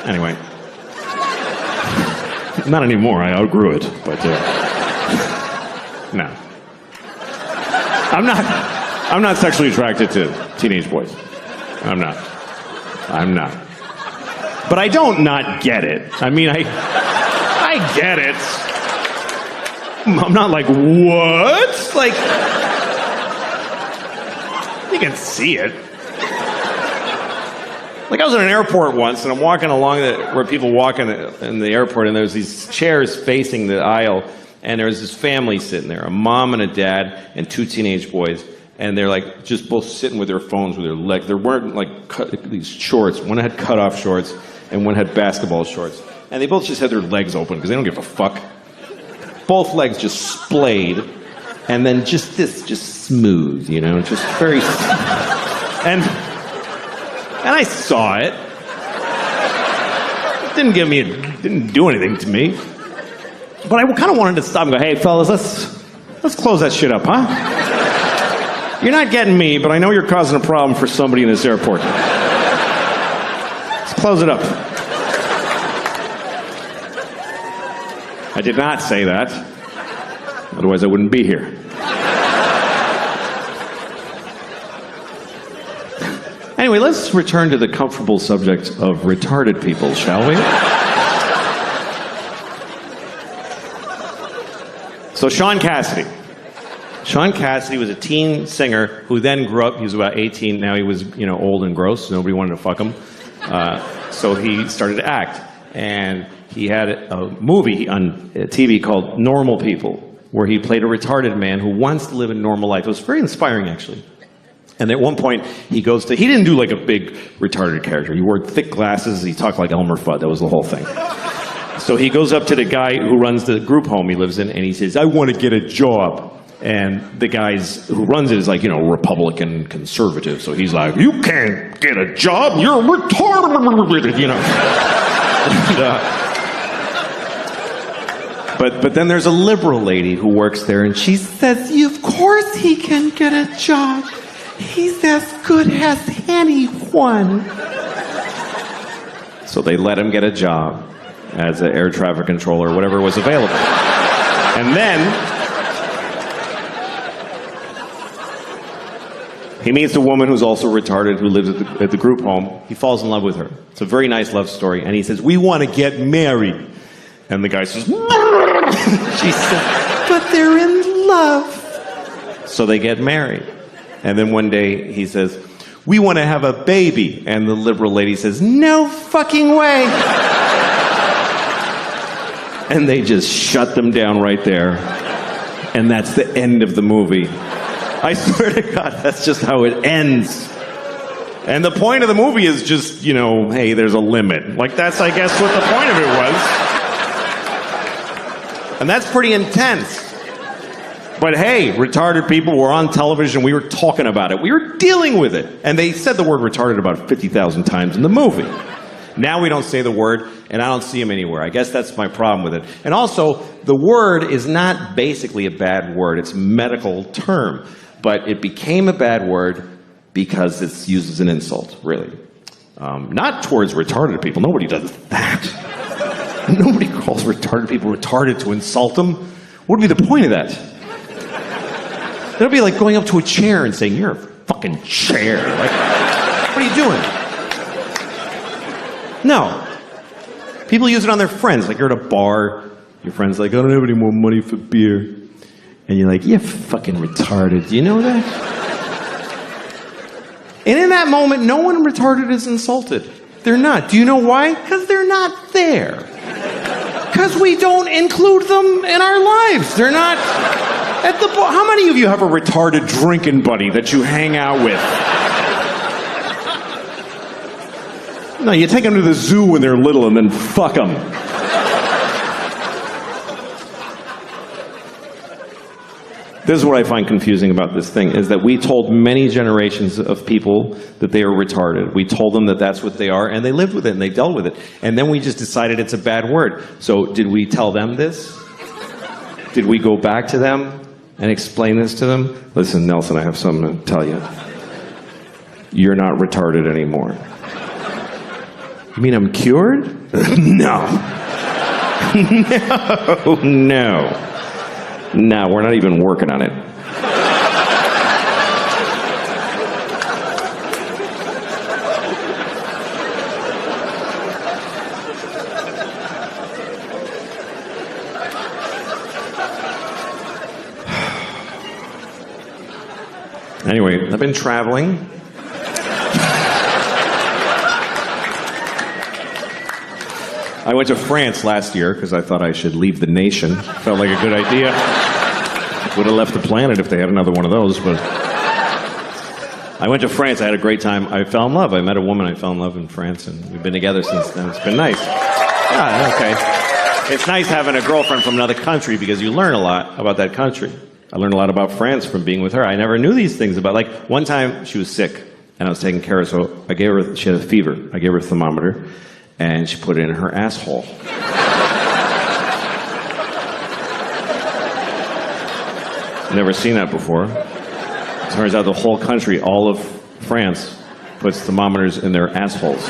Anyway. Not anymore. I outgrew it. But, no. I'm not sexually attracted to teenage boys. I'm not. But I don't not get it. I mean, I get it. I'm not like, what? Like, you can see it. Like, I was in an airport once, and I'm walking along where people walk in the airport, and there's these chairs facing the aisle, and there's this family sitting there, a mom and a dad and 2 teenage boys, and they're like just both sitting with their phones with their legs. They're wearing like these shorts. One had cut-off shorts, and one had basketball shorts, and they both just had their legs open because they don't give a fuck. Both legs just splayed, and then just smooth, you know, just very. And I saw it. It didn't do anything to me. But I kind of wanted to stop and go, hey, fellas, let's close that shit up, huh? You're not getting me, but I know you're causing a problem for somebody in this airport. Let's close it up. I did not say that. Otherwise, I wouldn't be here. Anyway, let's return to the comfortable subject of retarded people, shall we? So Sean Cassidy. Sean Cassidy was a teen singer who then grew up. He was about 18. Now he was, old and gross. Nobody wanted to fuck him. So he started to act. And he had a movie on TV called Normal People, where he played a retarded man who wants to live a normal life. It was very inspiring, actually. And at one point, he didn't do like a big retarded character. He wore thick glasses. He talked like Elmer Fudd. That was the whole thing. So he goes up to the guy who runs the group home he lives in, and he says, I want to get a job. And the guys who runs it is like, Republican conservative. So he's like, you can't get a job. You're retarded, But then there's a liberal lady who works there, and she says, of course he can get a job. He's as good as anyone. So they let him get a job as an air traffic controller, whatever was available. And then he meets a woman who's also retarded who lives at the group home. He falls in love with her. It's a very nice love story. And he says, we want to get married. And the guy says, she said, but they're in love. So they get married. And then one day he says, we want to have a baby. And the liberal lady says, no fucking way. And they just shut them down right there. And that's the end of the movie. I swear to God, that's just how it ends. And the point of the movie is just, hey, there's a limit. Like, that's, I guess, what the point of it was. And that's pretty intense. But hey, retarded people were on television. We were talking about it. We were dealing with it. And they said the word retarded about 50,000 times in the movie. Now we don't say the word, and I don't see them anywhere. I guess that's my problem with it. And also, the word is not basically a bad word. It's a medical term. But it became a bad word because it's used as an insult, really. Not towards retarded people. Nobody does that. Nobody calls retarded people retarded to insult them. What would be the point of that? It would be like going up to a chair and saying, you're a fucking chair. Like, what are you doing? No. People use it on their friends. Like, you're at a bar. Your friend's like, I don't have any more money for beer. And you're like, you're fucking retarded. Do you know that? And in that moment, no one retarded is insulted. They're not. Do you know why? Because they're not there. Because we don't include them in our lives. They're not At the bar, how many of you have a retarded drinking buddy that you hang out with? No, you take them to the zoo when they're little and then fuck them. This is what I find confusing about this thing, is that we told many generations of people that they were retarded. We told them that that's what they are, and they lived with it, and they dealt with it. And then we just decided it's a bad word. So did we tell them this? Did we go back to them and explain this to them? Listen, Nelson, I have something to tell you. You're not retarded anymore. You mean I'm cured? No. No. No, we're not even working on it. Anyway, I've been traveling. I went to France last year because I thought I should leave the nation. Felt like a good idea. Would have left the planet if they had another one of those, but I went to France. I had a great time. I fell in love. I met a woman. I fell in love in France, and we've been together since then. It's been nice. Yeah, okay. It's nice having a girlfriend from another country because you learn a lot about that country. I learned a lot about France from being with her. I never knew these things about, like, one time she was sick, and I was taking care of her, so I gave her, she had a fever. I gave her a thermometer, and she put it in her asshole. Never seen that before. Turns out the whole country, all of France, puts thermometers in their assholes.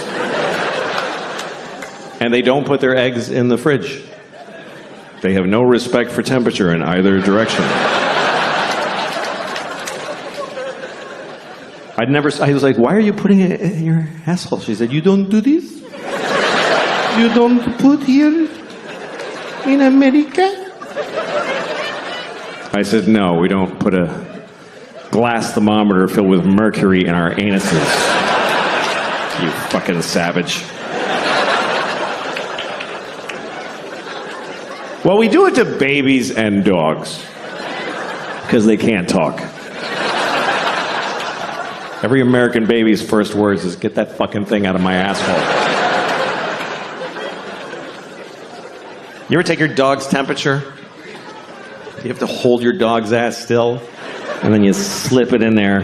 And they don't put their eggs in the fridge. They have no respect for temperature in either direction. I was like, why are you putting it in your asshole? She said, you don't do this? You don't put here in America? I said, no, we don't put a glass thermometer filled with mercury in our anuses. You fucking savage. Well, we do it to babies and dogs because they can't talk. Every American baby's first words is, get that fucking thing out of my asshole. You ever take your dog's temperature? You have to hold your dog's ass still, and then you slip it in there,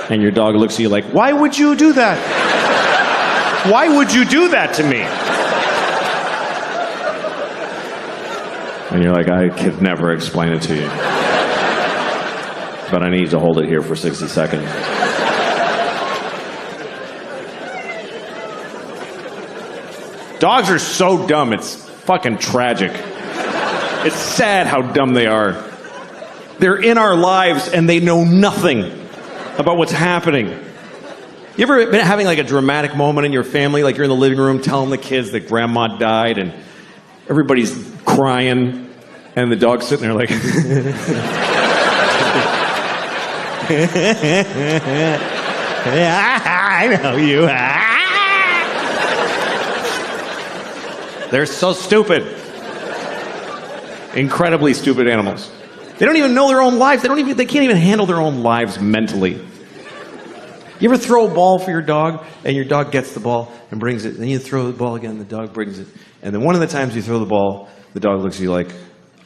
and your dog looks at you like, why would you do that? Why would you do that to me? And you're like, I could never explain it to you. But I need to hold it here for 60 seconds. Dogs are so dumb, it's fucking tragic. It's sad how dumb they are. They're in our lives and they know nothing about what's happening. You ever been having like a dramatic moment in your family, like you're in the living room telling the kids that grandma died and everybody's crying and the dog's sitting there like... I know you. They're so stupid. Incredibly stupid animals. They don't even know their own lives. They can't even handle their own lives mentally. You ever throw a ball for your dog and your dog gets the ball and brings it, and then you throw the ball again, the dog brings it, and then one of the times you throw the ball, the dog looks at you like,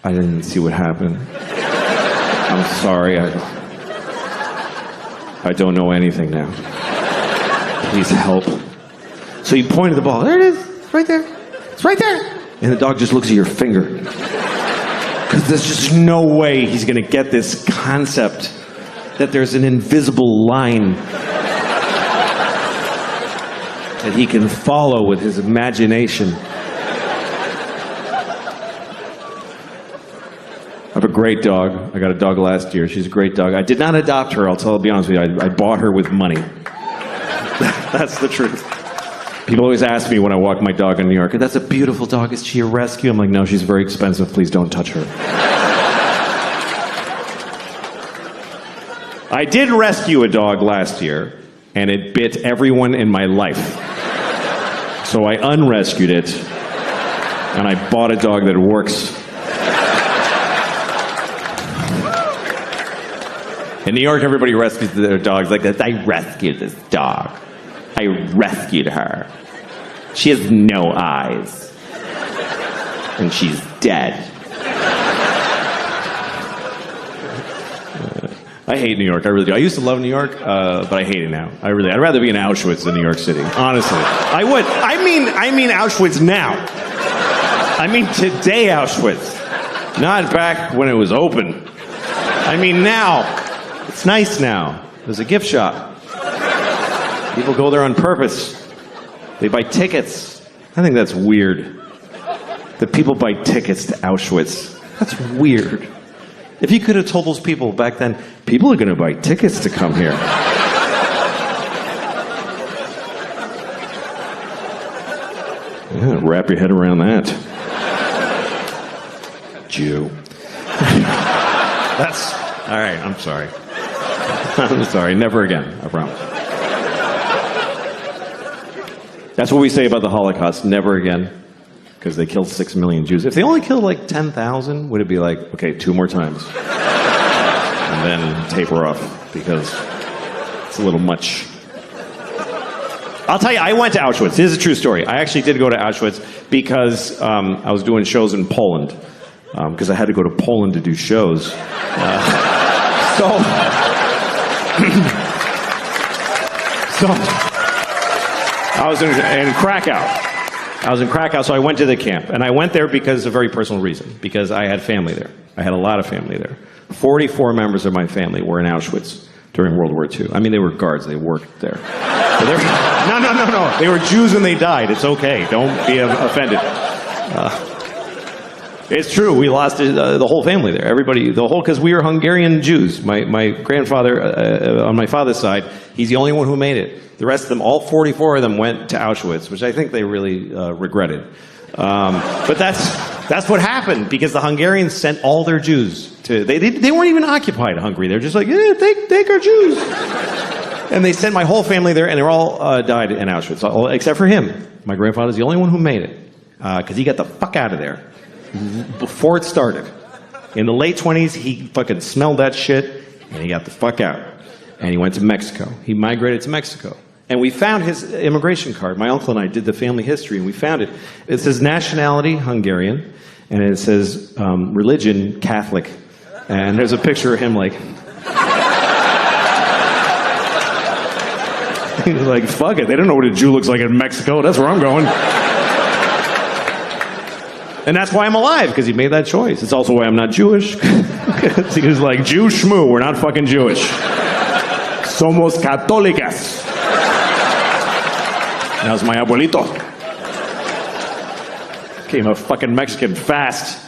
I didn't see what happened. I'm sorry. I don't know anything now. Please help. So you point at the ball. There it is. It's right there. It's right there. And the dog just looks at your finger. Because there's just no way he's going to get this concept that there's an invisible line that he can follow with his imagination. I have a great dog. I got a dog last year. She's a great dog. I did not adopt her, I'll be honest with you. I bought her with money. That's the truth. People always ask me when I walk my dog in New York, that's a beautiful dog, is she a rescue? I'm like, no, she's very expensive, please don't touch her. I did rescue a dog last year, and it bit everyone in my life. So I unrescued it, and I bought a dog that works. In New York, everybody rescues their dogs like this. I rescued this dog. I rescued her. She has no eyes. And she's dead. I hate New York. I really do. I used to love New York, but I hate it now. I'd rather be in Auschwitz than New York City. Honestly, I would. I mean Auschwitz now. I mean today Auschwitz, not back when it was open. I mean now. It's nice now. There's a gift shop. People go there on purpose. They buy tickets. I think that's weird. That people buy tickets to Auschwitz. That's weird. If you could have told those people back then, people are going to buy tickets to come here. Yeah, wrap your head around that. Jew. That's, all right, I'm sorry. I'm sorry, never again, I promise. That's what we say about the Holocaust, never again. Because they killed 6 million Jews. If they only killed like 10,000, would it be like, okay, 2 more times? And then taper off, because it's a little much. I'll tell you, I went to Auschwitz. This is a true story. I actually did go to Auschwitz because I was doing shows in Poland. Because I had to go to Poland to do shows. So I was in Krakow. I was in Krakow, so I went to the camp. And I went there because of a very personal reason. Because I had family there. I had a lot of family there. 44 members of my family were in Auschwitz during World War II. I mean, they were guards. They worked there. No. They were Jews when they died. It's okay. Don't be offended. It's true. We lost the whole family there. Everybody, because we were Hungarian Jews. My grandfather, on my father's side, he's the only one who made it. The rest of them, all 44 of them, went to Auschwitz, which I think they really regretted. But that's what happened, because the Hungarians sent all their Jews to. They weren't even occupied Hungary. They're just like, yeah, take our Jews. And they sent my whole family there, and they all died in Auschwitz, except for him. My grandfather's the only one who made it, because he got the fuck out of there before it started. In the late 20s, he fucking smelled that shit, and he got the fuck out. And he went to Mexico. He migrated to Mexico. And we found his immigration card. My uncle and I did the family history, and we found it. It says nationality, Hungarian, and it says religion, Catholic. And there's a picture of him like... He's like, fuck it, they don't know what a Jew looks like in Mexico. That's where I'm going. And that's why I'm alive, because he made that choice. It's also why I'm not Jewish. He was like, Jew schmoo, we're not fucking Jewish. Somos católicas. That was my abuelito. Became a fucking Mexican fast.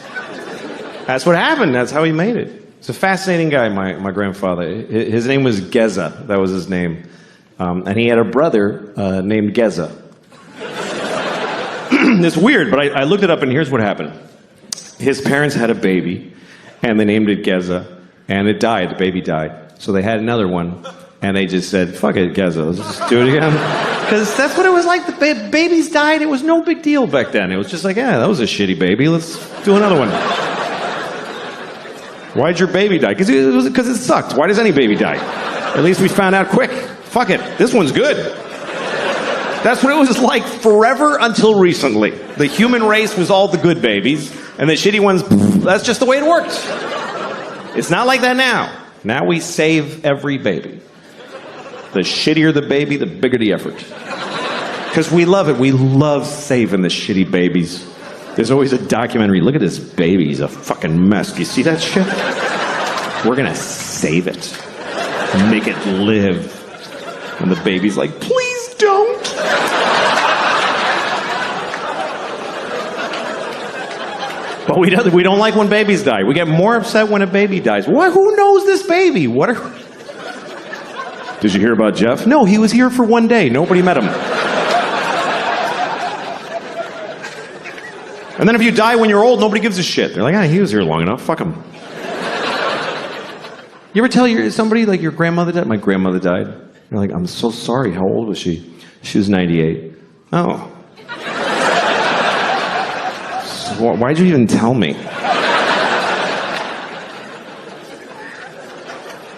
That's what happened. That's how he made it. He's a fascinating guy, my grandfather. His name was Geza. That was his name. And he had a brother named Geza. It's weird, but I looked it up, and here's what happened. His parents had a baby, and they named it Geza, and it died. The baby died. So they had another one, and they just said, fuck it, Geza, let's just do it again. Because that's what it was like. The babies died. It was no big deal back then. It was just like, yeah, that was a shitty baby. Let's do another one. Why'd your baby die? Because it sucked. Why does any baby die? At least we found out quick. Fuck it. This one's good. That's what it was like forever until recently. The human race was all the good babies, and the shitty ones, that's just the way it works. It's not like that now. Now we save every baby. The shittier the baby, the bigger the effort. Because we love it. We love saving the shitty babies. There's always a documentary. Look at this baby. He's a fucking mess. Do you see that shit? We're going to save it. Make it live. And the baby's like, please don't. But we don't like when babies die. We get more upset when a baby dies. What? Who knows this baby? Did you hear about Jeff? No, he was here for 1 day. Nobody met him. And then if you die when you're old, nobody gives a shit. They're like, he was here long enough. Fuck him. You ever tell somebody, like, your grandmother died? My grandmother died. You're like, I'm so sorry. How old was she? She was 98. Oh. So why'd you even tell me?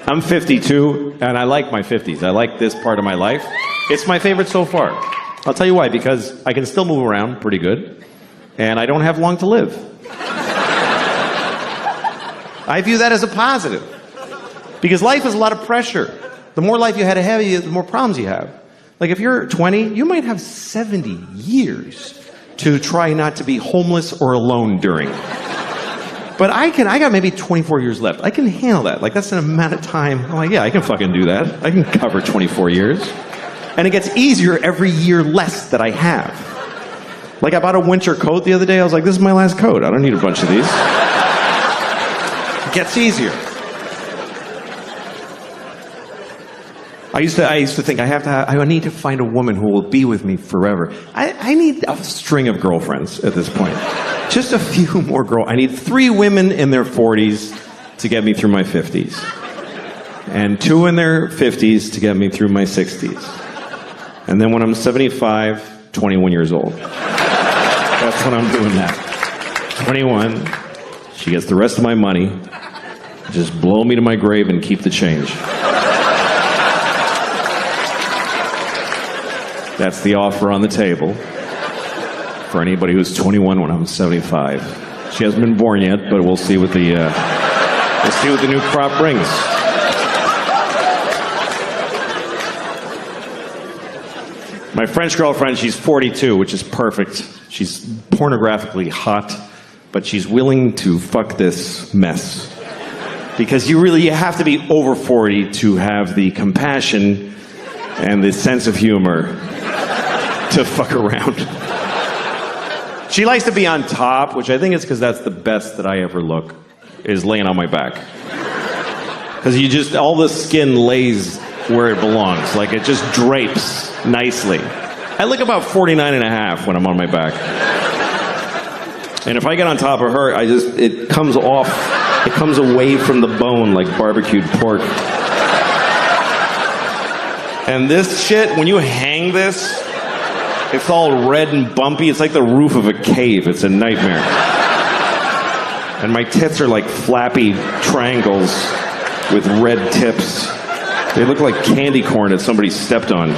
I'm 52, and I like my 50s. I like this part of my life. It's my favorite so far. I'll tell you why, because I can still move around pretty good, and I don't have long to live. I view that as a positive, because life is a lot of pressure. The more life you had ahead of you, the more problems you have. Like if you're 20, you might have 70 years to try not to be homeless or alone during. But I got maybe 24 years left. I can handle that. Like, that's an amount of time. I'm like, yeah, I can fucking do that. I can cover 24 years. And it gets easier every year less that I have. Like, I bought a winter coat the other day. I was like, this is my last coat. I don't need a bunch of these. It gets easier. I used to think I need to find a woman who will be with me forever. I need a string of girlfriends at this point. Just a few more I need 3 women in their 40s to get me through my 50s. And 2 in their 50s to get me through my 60s. And then when I'm 75, 21 years old. That's when I'm doing that. 21, she gets the rest of my money. Just blow me to my grave and keep the change. That's the offer on the table for anybody who's 21 when I'm 75. She hasn't been born yet, but we'll see what the new crop brings. My French girlfriend, she's 42, which is perfect. She's pornographically hot, but she's willing to fuck this mess. Because you have to be over 40 to have the compassion and the sense of humor to fuck around. She likes to be on top, which I think is because that's the best that I ever look, is laying on my back. Because all the skin lays where it belongs. Like, it just drapes nicely. I look about 49 and a half when I'm on my back. And if I get on top of her, it comes off, it comes away from the bone like barbecued pork. And this shit, when you hang this, it's all red and bumpy. It's like the roof of a cave. It's a nightmare. And my tits are like flappy triangles with red tips. They look like candy corn that somebody stepped on.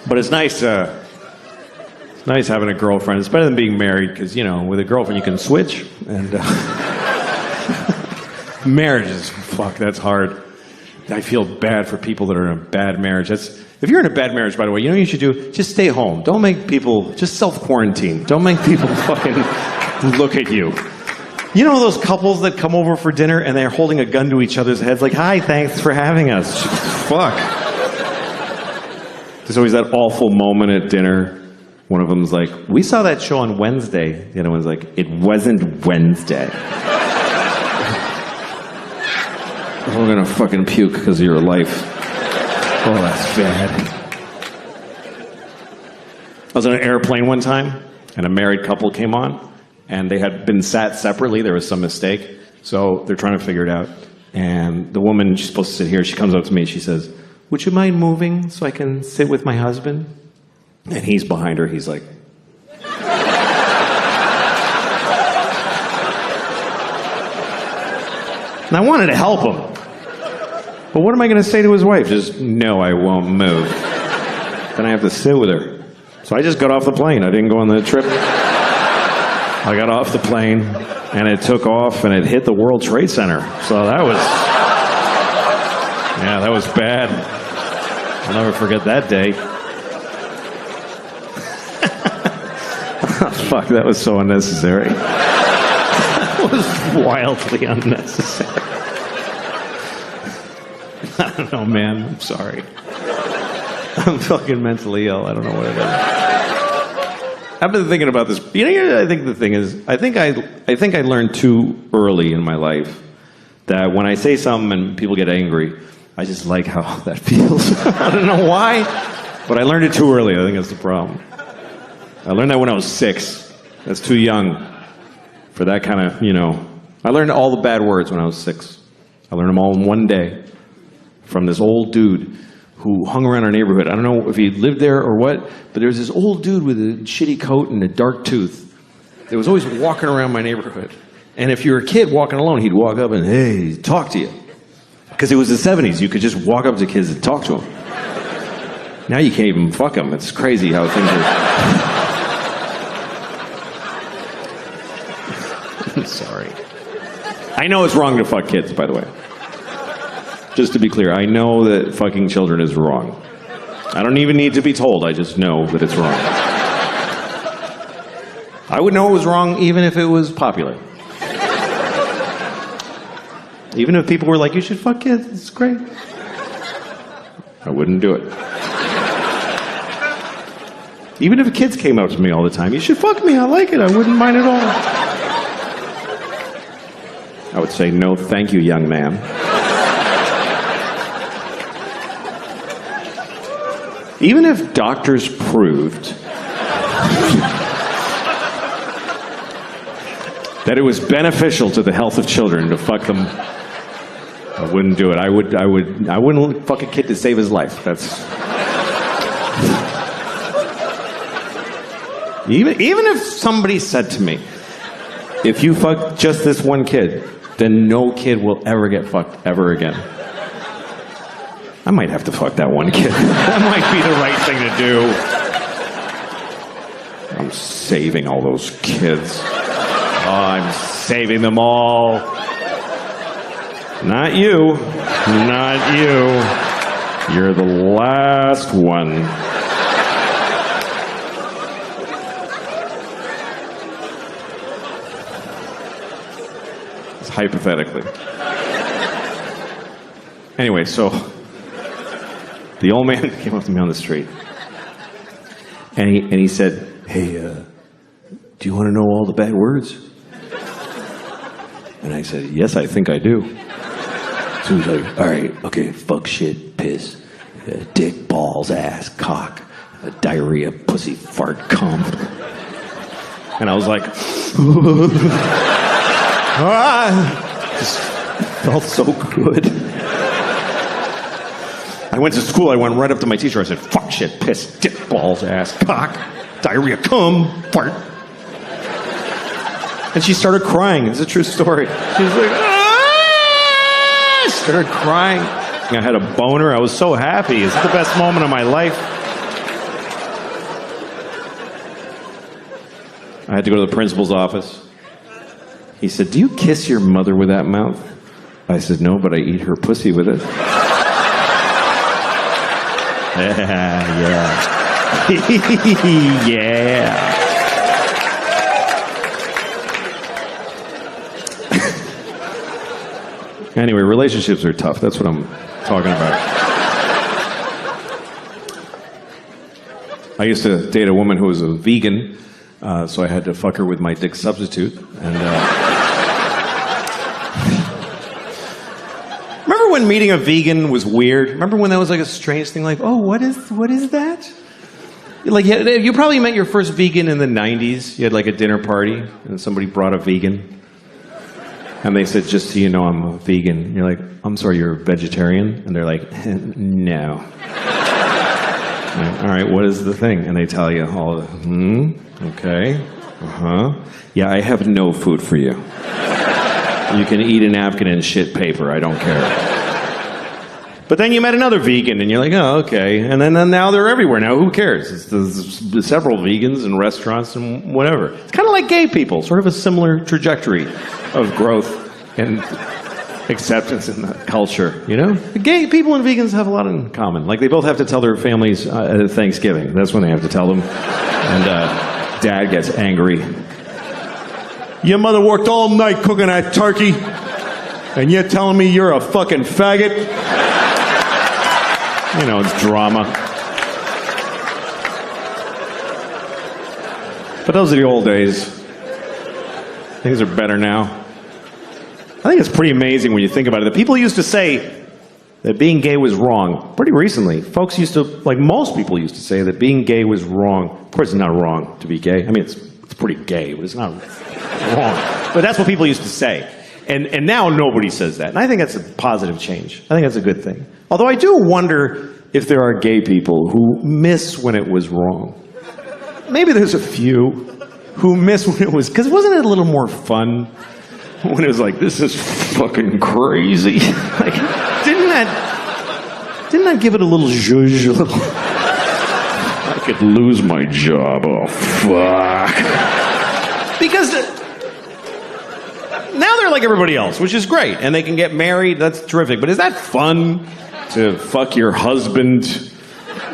But it's nice. It's nice having a girlfriend. It's better than being married because, with a girlfriend you can switch. And marriage is, that's hard. I feel bad for people that are in a bad marriage. If you're in a bad marriage, by the way, you know what you should do? Just stay home. Don't make people, just self-quarantine. Don't make people fucking look at you. You know those couples that come over for dinner and they're holding a gun to each other's heads like, hi, thanks for having us. Fuck. There's always that awful moment at dinner. One of them's like, we saw that show on Wednesday. The other one's like, it wasn't Wednesday. We're gonna fucking puke because of your life. Oh, that's bad. I was on an airplane one time, and a married couple came on, and they had been sat separately. There was some mistake, so they're trying to figure it out. And the woman, she's supposed to sit here, she comes up to me and she says, would you mind moving so I can sit with my husband? And he's behind her, he's like... And I wanted to help him. But what am I going to say to his wife? Just, no, I won't move. Then I have to sit with her. So I just got off the plane. I didn't go on the trip. I got off the plane, and it took off, and it hit the World Trade Center. So that was... Yeah, that was bad. I'll never forget that day. Fuck, that was so unnecessary. That was wildly unnecessary. I don't know, man. I'm sorry. I'm fucking mentally ill. I don't know what it is. I've been thinking about this. I think the thing is, I think I learned too early in my life that when I say something and people get angry, I just like how that feels. I don't know why, but I learned it too early. I think that's the problem. I learned that when I was 6. That's too young for that kind of, I learned all the bad words when I was 6. I learned them all in one day from this old dude who hung around our neighborhood. I don't know if he lived there or what, but there was this old dude with a shitty coat and a dark tooth that was always walking around my neighborhood. And if you were a kid walking alone, he'd walk up and, hey, talk to you. Because it was the 70s. You could just walk up to kids and talk to them. Now you can't even fuck them. It's crazy how things are. I'm sorry. I know it's wrong to fuck kids, by the way. Just to be clear, I know that fucking children is wrong. I don't even need to be told. I just know that it's wrong. I would know it was wrong even if it was popular. Even if people were like, you should fuck kids, it's great. I wouldn't do it. Even if kids came up to me all the time, you should fuck me, I like it, I wouldn't mind at all. I would say, no, thank you, young man. Even if doctors proved that it was beneficial to the health of children to fuck them, I wouldn't do it. I wouldn't fuck a kid to save his life. That's even if somebody said to me, if you fuck just this one kid, then no kid will ever get fucked ever again. I might have to fuck that one kid. That might be the right thing to do. I'm saving all those kids. Oh, I'm saving them all. Not you. Not you. You're the last one. It's hypothetically. Anyway, so the old man came up to me on the street, and he said, hey, do you want to know all the bad words? And I said, yes, I think I do. So he's like, all right, okay, fuck, shit, piss, dick, balls, ass, cock, diarrhea, pussy, fart, cum. And I was like, just felt so good. I went to school, I went right up to my teacher, I said, fuck, shit, piss, dick, balls, ass, cock, diarrhea, cum, fart. And she started crying. It's a true story. She was like, ah! She started crying. I had a boner. I was so happy. It's the best moment of my life. I had to go to the principal's office. He said, do you kiss your mother with that mouth? I said, no, but I eat her pussy with it. Yeah. Yeah. Anyway, relationships are tough. That's what I'm talking about. I used to date a woman who was a vegan, so I had to fuck her with my dick substitute. And remember when meeting a vegan was weird? Remember when that was like a strange thing? Like, oh, what is that? Like, you probably met your first vegan in the 90s. You had like a dinner party, and somebody brought a vegan. And they said, just so you know, I'm a vegan. And you're like, I'm sorry, you're a vegetarian? And they're like, no. Like, all right, what is the thing? And they tell you all, okay, yeah, I have no food for you. You can eat a napkin and shit paper, I don't care. But then you met another vegan, and you're like, oh, okay. And then now they're everywhere. Now, who cares? There's several vegans in restaurants and whatever. It's kind of like gay people, sort of a similar trajectory of growth and acceptance in the culture, you know? Gay people and vegans have a lot in common. Like, they both have to tell their families at Thanksgiving. That's when they have to tell them. And Dad gets angry. Your mother worked all night cooking that turkey, and you're telling me you're a fucking faggot? You know, it's drama. But those are the old days. Things are better now. I think it's pretty amazing when you think about it. The people used to say that being gay was wrong. Pretty recently, folks used to, like most people used to say that being gay was wrong. Of course, it's not wrong to be gay. I mean, it's pretty gay, but it's not wrong. But that's what people used to say. And now nobody says that. And I think that's a positive change. I think that's a good thing. Although I do wonder if there are gay people who miss when it was wrong. Maybe there's a few who miss when it was, because wasn't it a little more fun when it was like, this is fucking crazy? Like, didn't that give it a little zhuzh? I could lose my job. Oh, fuck. Because now they're like everybody else, which is great. And they can get married. That's terrific. But is that fun to fuck your husband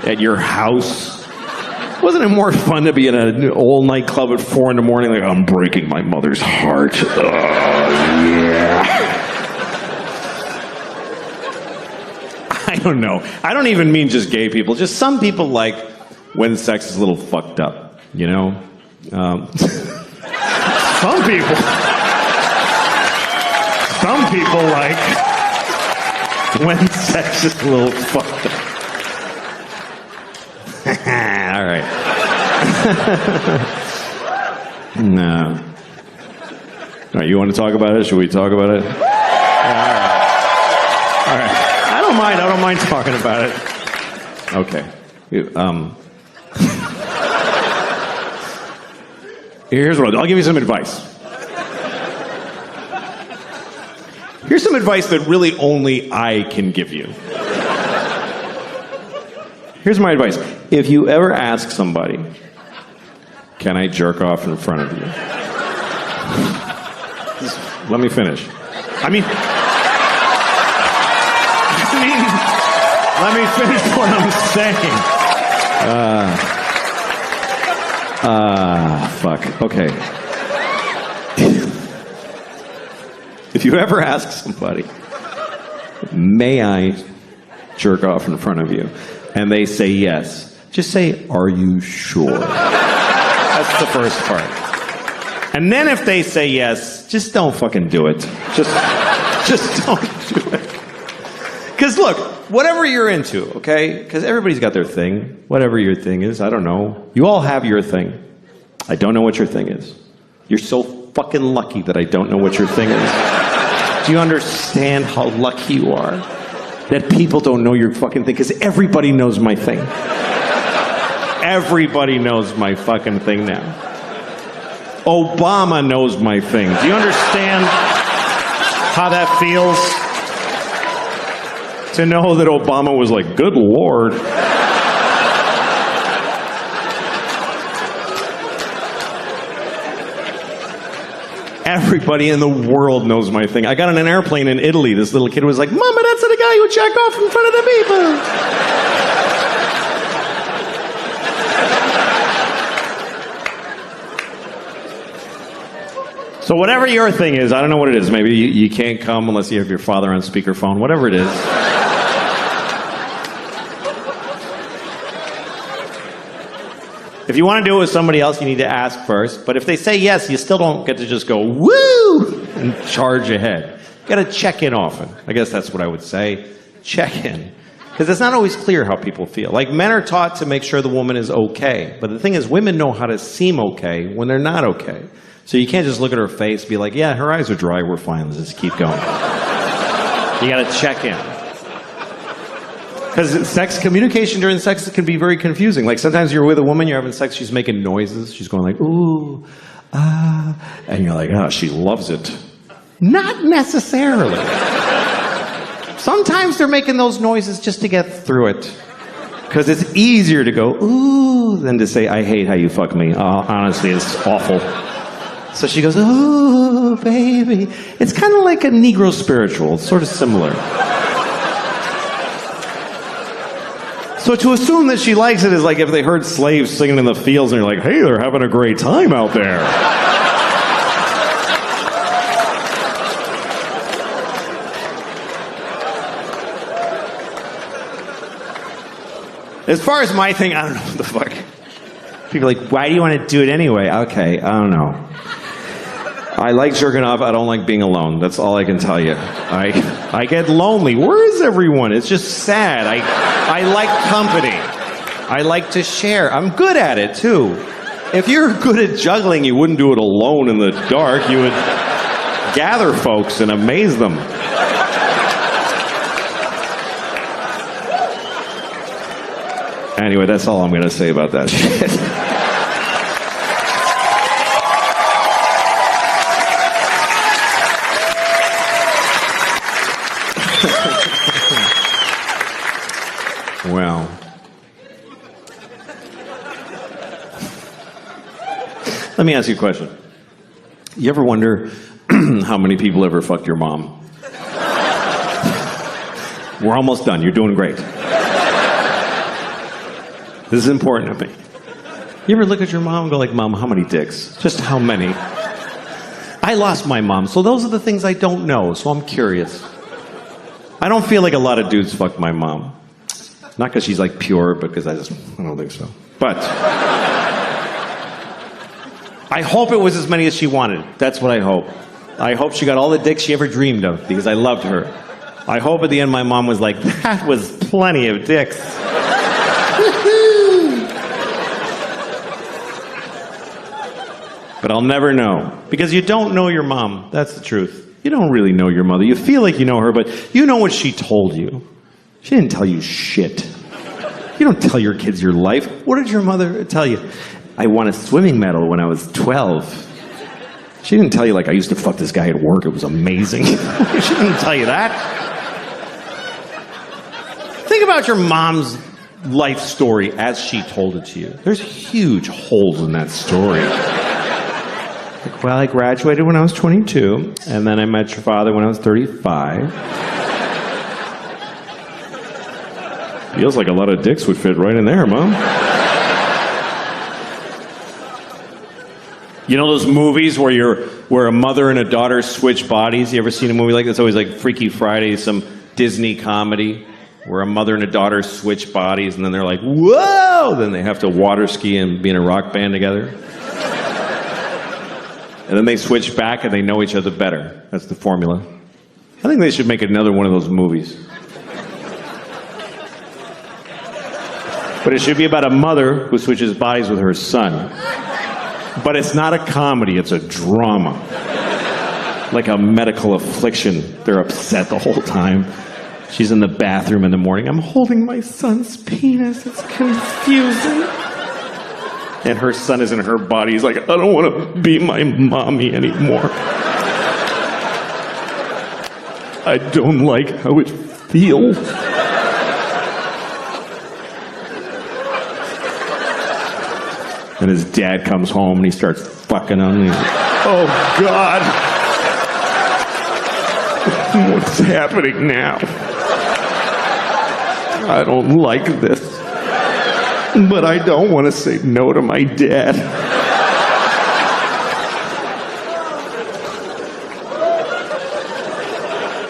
at your house? Wasn't it more fun to be in an old nightclub at 4 in the morning? Like, I'm breaking my mother's heart. Oh, yeah. I don't know. I don't even mean just gay people. Just some people like when sex is a little fucked up, you know? Some people like when sex is a little fucked up. All right. No. All right, you want to talk about it? Should we talk about it? All right. I don't mind talking about it. Okay. Here's what I'll give you some advice. Here's some advice that really only I can give you. Here's my advice. If you ever ask somebody, can I jerk off in front of you? Just let me finish. Let me finish what I'm saying. Fuck. Okay. If you ever ask somebody, may I jerk off in front of you? And they say yes. Just say, are you sure? That's the first part. And then if they say yes, just don't fucking do it. Just don't do it. Because look, whatever you're into, okay? Because everybody's got their thing. Whatever your thing is, I don't know. You all have your thing. I don't know what your thing is. You're so fucking lucky that I don't know what your thing is. Do you understand how lucky you are? That people don't know your fucking thing, because everybody knows my thing. Everybody knows my fucking thing now. Obama knows my thing. Do you understand how that feels? To know that Obama was like, good Lord. Everybody in the world knows my thing. I got on an airplane in Italy. This little kid was like, Mama, that's the guy who checked off in front of the people. So whatever your thing is, I don't know what it is. Maybe you can't come unless you have your father on speakerphone. Whatever it is. If you want to do it with somebody else, you need to ask first. But if they say yes, you still don't get to just go, woo, and charge ahead. You got to check in often. I guess that's what I would say. Check in. Because it's not always clear how people feel. Like, men are taught to make sure the woman is okay. But the thing is, women know how to seem okay when they're not okay. So you can't just look at her face and be like, yeah, her eyes are dry, we're fine, let's just keep going. You got to check in. Because communication during sex can be very confusing. Like, sometimes you're with a woman, you're having sex, she's making noises, she's going like, ooh, ah, and you're like, oh, she loves it. Not necessarily. Sometimes they're making those noises just to get through it. Because it's easier to go, ooh, than to say, I hate how you fuck me. Honestly, it's awful. So she goes, ooh, baby. It's kind of like a Negro spiritual. It's sort of similar. So to assume that she likes it is like if they heard slaves singing in the fields and you're like, hey, they're having a great time out there. As far as my thing, I don't know what the fuck. People are like, why do you want to do it anyway? Okay, I don't know. I like jerking off. I don't like being alone. That's all I can tell you. I get lonely. Where is everyone? It's just sad. I like company. I like to share. I'm good at it, too. If you're good at juggling, you wouldn't do it alone in the dark. You would gather folks and amaze them. Anyway, that's all I'm going to say about that shit. Well, let me ask you a question. You ever wonder how many people ever fucked your mom? We're almost done. You're doing great. This is important to me. You ever look at your mom and go like, Mom, how many dicks? Just how many? I lost my mom, so those are the things I don't know, so I'm curious. I don't feel like a lot of dudes fucked my mom. Not because she's like pure, but because I don't think so. But I hope it was as many as she wanted. That's what I hope. I hope she got all the dicks she ever dreamed of because I loved her. I hope at the end my mom was like, that was plenty of dicks. But I'll never know because you don't know your mom. That's the truth. You don't really know your mother. You feel like you know her, but you know what she told you. She didn't tell you shit. You don't tell your kids your life. What did your mother tell you? I won a swimming medal when I was 12. She didn't tell you, like, I used to fuck this guy at work. It was amazing. She didn't tell you that. Think about your mom's life story as she told it to you. There's huge holes in that story. Like, well, I graduated when I was 22, and then I met your father when I was 35. Feels like a lot of dicks would fit right in there, Mom. You know those movies where a mother and a daughter switch bodies? You ever seen a movie like that? It's always like Freaky Friday, some Disney comedy where a mother and a daughter switch bodies and then they're like, whoa! Then they have to water ski and be in a rock band together. And then they switch back and they know each other better. That's the formula. I think they should make another one of those movies. But it should be about a mother who switches bodies with her son. But it's not a comedy, it's a drama. Like a medical affliction. They're upset the whole time. She's in the bathroom in the morning. I'm holding my son's penis. It's confusing. And her son is in her body. He's like, I don't want to be my mommy anymore. I don't like how it feels. And his dad comes home and he starts fucking on me. Oh, God. What's happening now? I don't like this. But I don't want to say no to my dad.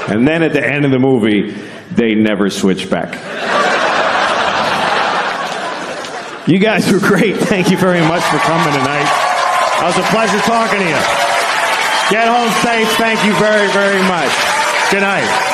And then at the end of the movie, they never switch back. You guys were great. Thank you very much for coming tonight. It was a pleasure talking to you. Get home safe. Thank you very, very much. Good night.